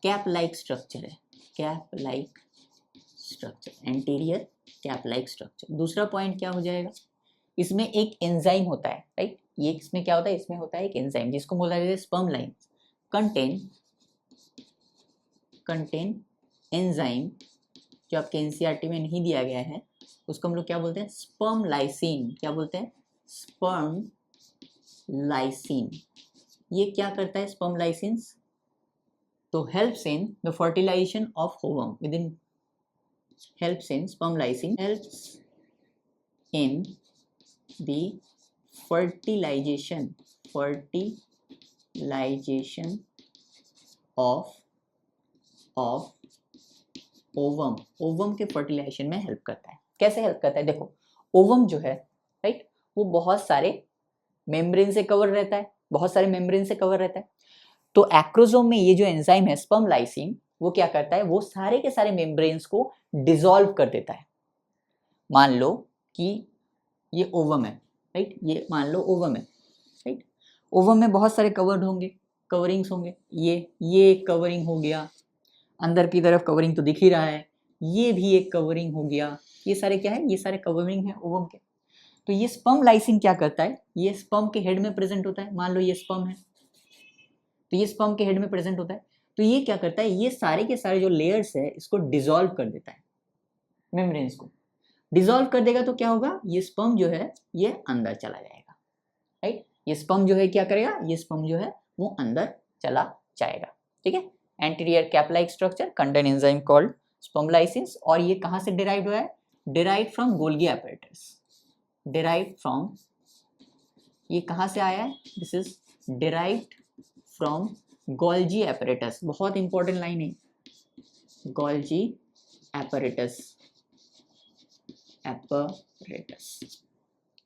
कैप लाइक स्ट्रक्चर है, cap like structure, anterior cap like structure. दूसरा पॉइंट क्या हो जाएगा? इसमें एक एंजाइम होता है, राइट? ये इसमें क्या होता है? इसमें होता है एक एंजाइम जिसको बोला जाता है स्पर्म लाइन। कंटेन एंजाइम जो आपके एनसीईआरटी में नहीं दिया गया है, उसको हम लोग क्या बोलते हैं? Sperm lysin. क्या बोलते हैं? Sperm lysin. ये क्या करता है स्पर्म लाइसिन्स? तो helps in the fertilisation of ovum within, helps in sperm lysin helps in the fertilisation of ovum. Ovum के फर्टिलाइजेशन में हेल्प करता है। कैसे हेल्प करता है? देखो, ओवम जो है, राइट, वो बहुत सारे मेम्ब्रेन से कवर रहता है, बहुत सारे मेम्ब्रेन से कवर रहता है। तो एक्रोसोम में ये जो एंजाइम है स्पर्म लाइसिन, वो क्या करता है? वो सारे के सारे मेम्ब्रेन्स को डिसॉल्व कर देता है। मान लो कि ये ओवम है, राइट, ये मान लो ओवम है, राइट। ओवम में बहुत सारे कवर्ड होंगे, कवरिंग्स होंगे। ये एक कवरिंग हो गया, अंदर की तरफ कवरिंग तो दिख ही रहा है, ये भी एक कवरिंग हो गया। ये सारे क्या है? ये सारे कवरिंग है ओवम के। तो ये स्पर्म लाइसिन क्या करता है? ये स्पर्म के हेड में प्रेजेंट होता है। मान लो ये स्पर्म है, तो ये स्पर्म के हेड में प्रेजेंट होता है। तो ये क्या करता है? ये सारे के सारे जो लेयर्स है इसको डिसॉल्व कर देता है, मेम्ब्रेन्स को डिसॉल्व कर देगा। तो क्या होगा? ये स्पर्म जो है ये अंदर चला जाएगा, राइट। ये स्पर्म जो है क्या करेगा? ये स्पर्म जो है वो अंदर चला जाएगा, ठीक है। Anterior cap like structure contain enzyme called sperm lysines. और ये कहाँ से डिराइव्ड हुआ है? Derived from Golgi apparatus। Derived from, ये कहाँ से आया है? This is derived from Golgi apparatus। बहुत इंपॉर्टेंट लाइन है, गोल्गी apparatus,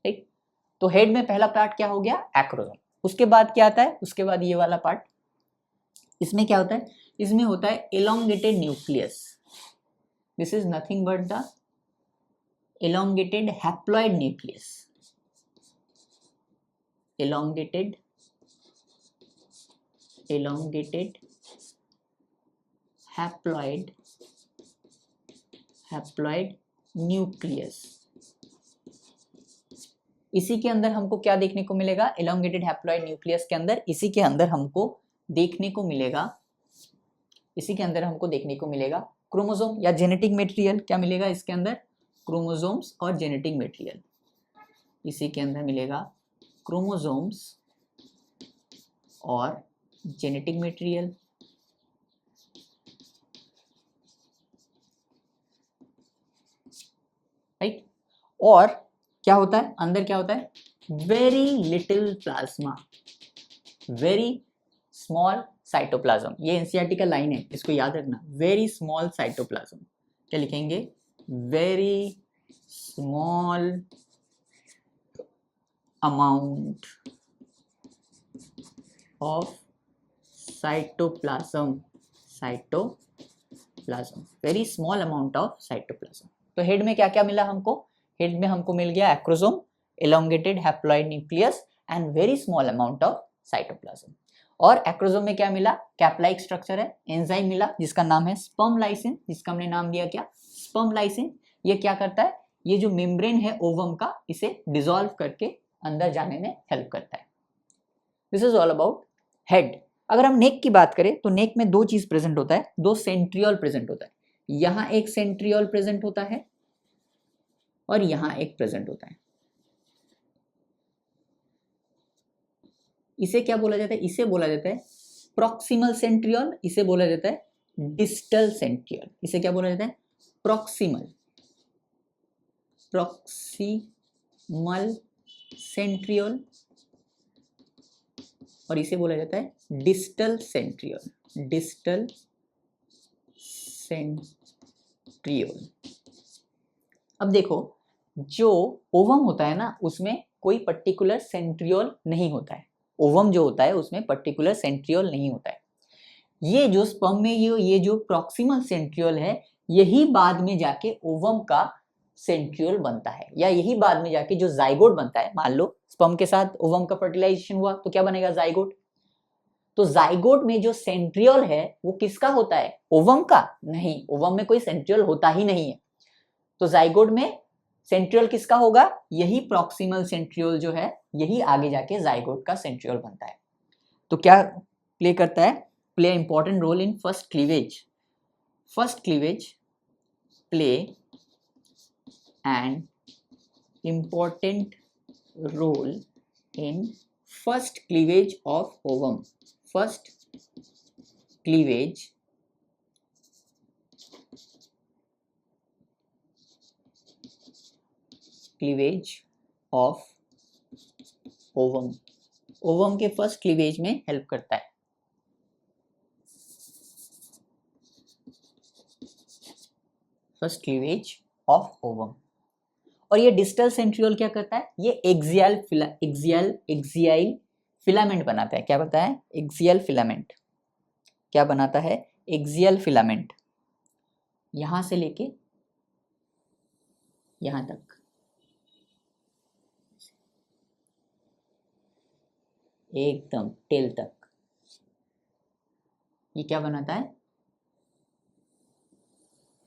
राइट। तो हेड में पहला पार्ट क्या हो गया? एक्रोसोम। उसके बाद क्या आता है? उसके बाद ये वाला पार्ट। इसमें क्या होता है? इसमें होता है elongated nucleus. This is nothing but the elongated haploid nucleus। elongated haploid nucleus. इसी के अंदर हमको क्या देखने को मिलेगा? elongated haploid न्यूक्लियस के अंदर, इसी के अंदर हमको देखने को मिलेगा, इसी के अंदर हमको देखने को मिलेगा क्रोमोसोम या जेनेटिक मटेरियल। क्या मिलेगा इसके अंदर? क्रोमोसोम्स और जेनेटिक मटेरियल। इसी के अंदर मिलेगा क्रोमोसोम्स और जेनेटिक मटेरियल, राइट। और क्या होता है अंदर? क्या होता है? Very little plasma, very small cytoplasm. ये एनसीईआरटी का लाइन है, इसको याद रखना। Very small cytoplasm. क्या लिखेंगे? Very small amount of cytoplasm, very small amount of cytoplasm. तो हेड में क्या क्या मिला हमको? हेड में हमको मिल गया acrosome, elongated haploid nucleus and very small amount of cytoplasm. और एक्रोसोम में क्या मिला? कैप लाइक स्ट्रक्चर है, एंजाइम मिला जिसका नाम है स्पर्म लाइसिन, जिसका हमने नाम दिया क्या? Sperm lysin. ये क्या करता है? ये जो मेम्ब्रेन है ओवम का, इसे डिसॉल्व करके अंदर जाने में हेल्प करता है। This is all about head. अगर हम नेक की बात करें तो नेक में दो चीज प्रेजेंट होता है, दो सेंट्रियोल प्रेजेंट होता है। यहां एक सेंट्रियोल प्रेजेंट होता है और यहां एक प्रेजेंट होता है। इसे क्या बोला जाता है? इसे बोला जाता है प्रॉक्सिमल सेंट्रियोल, इसे बोला जाता है डिस्टल सेंट्रियोल। इसे क्या बोला जाता है? प्रॉक्सिमल सेंट्रियोल, और इसे बोला जाता है डिस्टल सेंट्रियोल, डिस्टल सेंट्रियोल। अब देखो, जो ओवम होता है ना उसमें कोई पर्टिकुलर सेंट्रियोल नहीं होता है। ओवम जो होता है उसमें पर्टिकुलर सेंट्रियोल नहीं होता है। ये जो स्पर्म में ये जो प्रॉक्सिमल सेंट्रियोल है यही बाद में जाके ओवम का सेंट्रियोल बनता है, या यही बाद में जाके जो जाइगोट बनता है। मान लो स्पर्म के साथ ओवम का फर्टिलाइजेशन हुआ तो क्या बनेगा? जाइगोट। तो जाइगोट में जो सेंट्रियोल है वो किसका होता है? ओवम का? नहीं, ओवम में कोई सेंट्रियोल होता ही नहीं है। तो जाइगोट में सेंट्रियोल किसका होगा? यही प्रॉक्सिमल सेंट्रियोल जो है यही आगे जाके जाइगोट का सेंट्रियोल बनता है। तो क्या प्ले करता है? Play important role in first cleavage. First cleavage play an important role in first cleavage of ovum. First cleavage of ovum. Ovum के फर्स्ट क्लीवेज में हेल्प करता है। First cleavage of ovum. और ये डिस्टल सेंट्रियोल क्या करता है? ये एक्सियल फिलामेंट बनाता है। क्या बनता है? Axial filament. क्या बनाता है? Axial filament. यहां से लेके यहां तक, एकदम टेल तक। ये क्या बनाता है?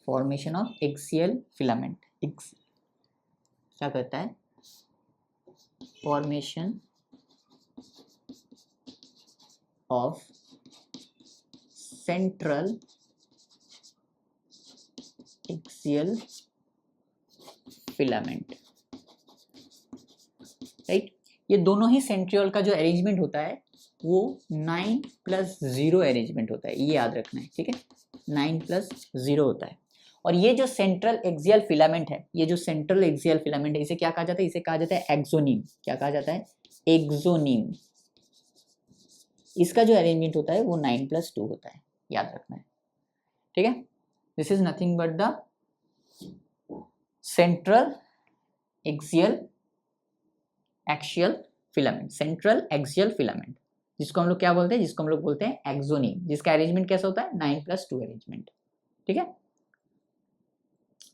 Formation of axial filament. क्या करता है? Formation of central axial filament. Right. ये दोनों ही सेंट्रियोल का जो अरेंजमेंट होता है वो 9+0 अरेंजमेंट होता है, ये याद रखना है। ठीक है, 9+0 होता है। और ये जो सेंट्रल एक्सियल फिलामेंट है, ये जो सेंट्रल एक्सियल फिलामेंट है, इसे क्या कहा जाता है? इसे कहा जाता है एक्सोनीम। क्या कहा जाता है? एक्सोनीम। इसका जो अरेंजमेंट होता है वो 9+2 होता है, याद रखना है। ठीक है, this is nothing but the central axial filament. Central axial filament जिसको हम लोग क्या बोलते हैं? जिसको हम लोग बोलते हैं एक्सोनीम, जिसका अरेंजमेंट कैसा होता है? 9+2 अरेंजमेंट। ठीक है,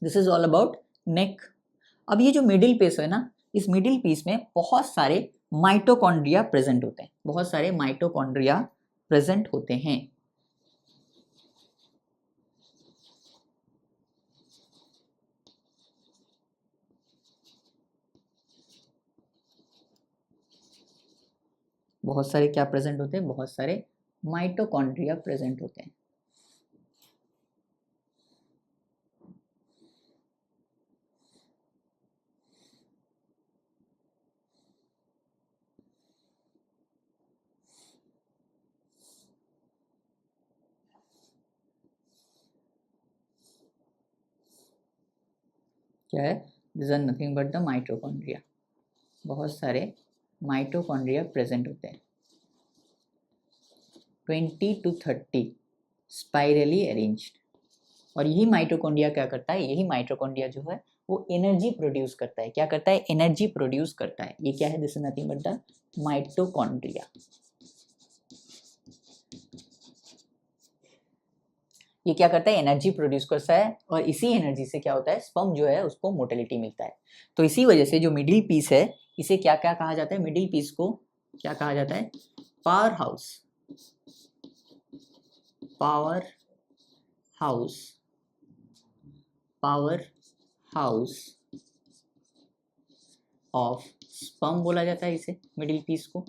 दिस इज ऑल अबाउट नेक। अब ये जो मिडिल पीस है ना, इस मिडिल पीस में बहुत सारे माइटोकॉन्ड्रिया प्रेजेंट होते हैं। बहुत सारे माइटोकॉन्ड्रिया प्रेजेंट होते हैं। बहुत सारे क्या प्रेजेंट होते हैं? बहुत सारे माइटोकॉन्ड्रिया प्रेजेंट होते हैं। क्या है? This are nothing but the mitochondria. बहुत सारे माइटोकॉन्ड्रिया प्रेजेंट होते हैं, 20 to 30 स्पाइरली अरेंज्ड। और यही माइटोकॉन्ड्रिया क्या करता है? यही माइटोकॉन्ड्रिया जो है वो एनर्जी प्रोड्यूस करता है। क्या करता है? एनर्जी प्रोड्यूस करता है। ये क्या है? This is nothing but the mitochondria. ये क्या करता है? एनर्जी प्रोड्यूस करता है, और इसी एनर्जी से क्या होता है? स्पर्म जो है उसको मोटिलिटी मिलता है। तो इसी वजह से जो मिडिल पीस है इसे क्या क्या कहा जाता है? मिडिल पीस को क्या कहा जाता है? Power house. Power house. Power house of sperm बोला जाता है इसे, मिडिल पीस को।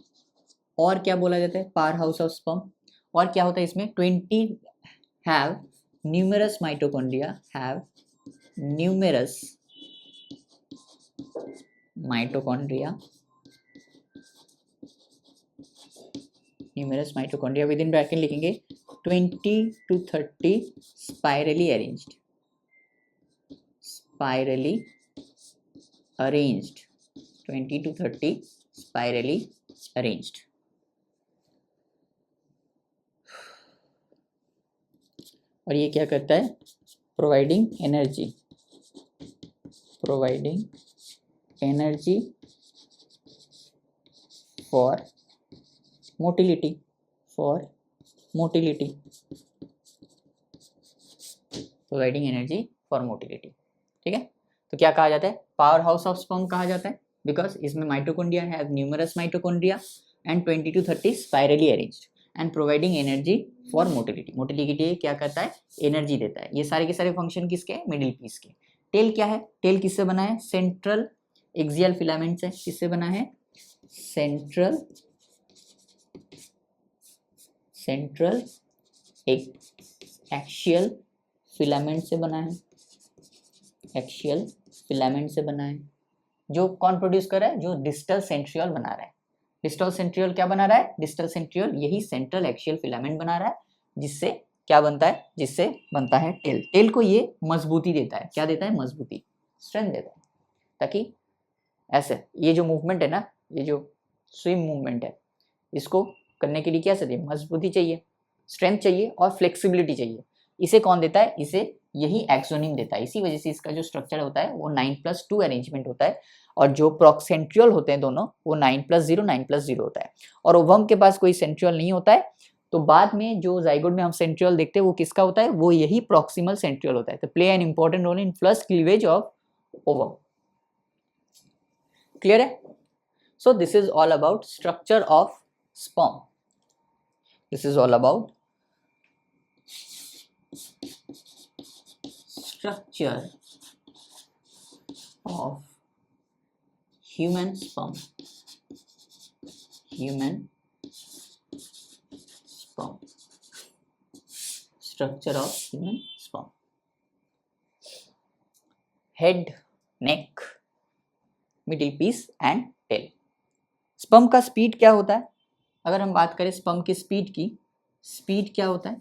और क्या बोला जाता है? Power house of sperm. और क्या होता है इसमें? 20 have numerous mitochondria, have numerous mitochondria, within bracket लिखेंगे 20 to 30 spirally arranged, 20 to 30 spirally arranged। और ये क्या करता है? Providing energy, providing energy for motility, providing energy for motility. ठीक है, तो क्या कहा जाता है, पावर हाउस ऑफ स्पर्म कहा जाता है, बिकॉज इसमें mitochondria have numerous mitochondria and 20 to 30 spirally arranged and providing energy for motility. Motility क्या करता है, एनर्जी देता है। ये सारे के सारे फंक्शन किसके हैं, मिडिल पीस के। टेल क्या है, टेल किससे बना है, सेंट्रल एक्सियल फिलामेंट से। किससे बना है, सेंट्रल एक्सियल फिलामेंट से बना है, एक्सियल फिलामेंट से बना है। जो कौन प्रोड्यूस कर रहा है, जो डिस्टल सेंट्रियोल बना रहा है। डिस्टल सेंट्रियोल क्या बना रहा है, डिस्टल सेंट्रियोल यही सेंट्रल एक्सियल फिलामेंट बना रहा है, जिससे क्या बनता है, जिससे बनता है टेल। टेल को ये मजबूती देता है, क्या देता है, मजबूती, स्ट्रेंथ देता है, ताकि ऐसे ये जो मूवमेंट है ना, ये जो स्विम मूवमेंट है, इसको करने के लिए क्या चाहिए, मजबूती चाहिए, स्ट्रेंथ चाहिए और फ्लेक्सिबिलिटी चाहिए। इसे कौन देता है, इसे यही एक्सोनिम देता है। इसी वजह से इसका जो स्ट्रक्चर होता है वो 9+2 अरेंजमेंट होता है, और जो प्रॉक्सेंट्रियोल होते हैं दोनों वो 9+0 होता है। और ओवम के पास कोई सेंट्रियोल नहीं होता है, तो बाद में जो जाइगोट में हम सेंट्रियोल देखते हैं वो किसका होता है, वो यही प्रॉक्सिमल सेंट्रियोल होता है। तो play an important role in first cleavage of ovum. Clear है? So this is all about structure of sperm. This is all about structure of human sperm, structure of human sperm, head, neck, middle piece and tail। Sperm का स्पीड क्या होता है, अगर हम बात करें स्पर्म की स्पीड की, स्पीड क्या होता है,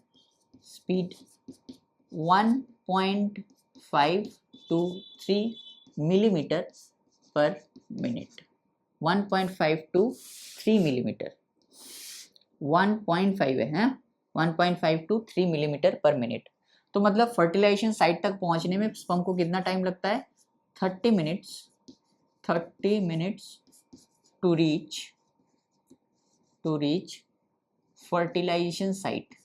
स्पीड 1.5 to 3 मिलीमीटर पर मिनट। 1.5 to 3 मिलीमीटर, 1.5 है, 1.5 to 3 मिलीमीटर पर मिनट। तो मतलब फर्टिलाइजेशन साइट तक पहुंचने में स्पर्म को कितना टाइम लगता है, 30 minutes to reach fertilisation site,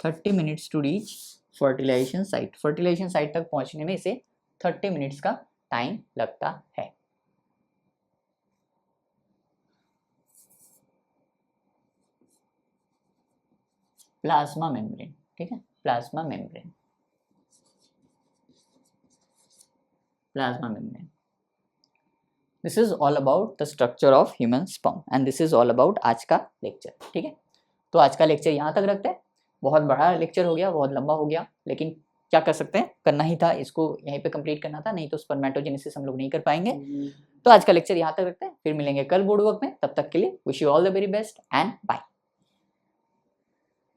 30 minutes to reach fertilisation site. Fertilisation site तक पहुंचने में इसे 30 मिनट्स का टाइम लगता है। प्लाज्मा मेम्ब्रेन, ठीक है, plasma membrane. This is all about the structure of human sperm and this is all about आज का लेक्चर। ठीक है, तो आज का लेक्चर यहाँ तक रखते हैं। बहुत बड़ा लेक्चर हो गया, बहुत लंबा हो गया, लेकिन क्या कर सकते हैं, करना ही था, इसको यहीं पे कंप्लीट करना था, नहीं तो स्पर्मेटोजेनेसिस हम लोग नहीं कर पाएंगे। तो आज का लेक्चर यहाँ तक रखते हैं, फिर मिलेंगे कल बोर्ड वर्क में। तब तक के लिए wish you all the very best and bye.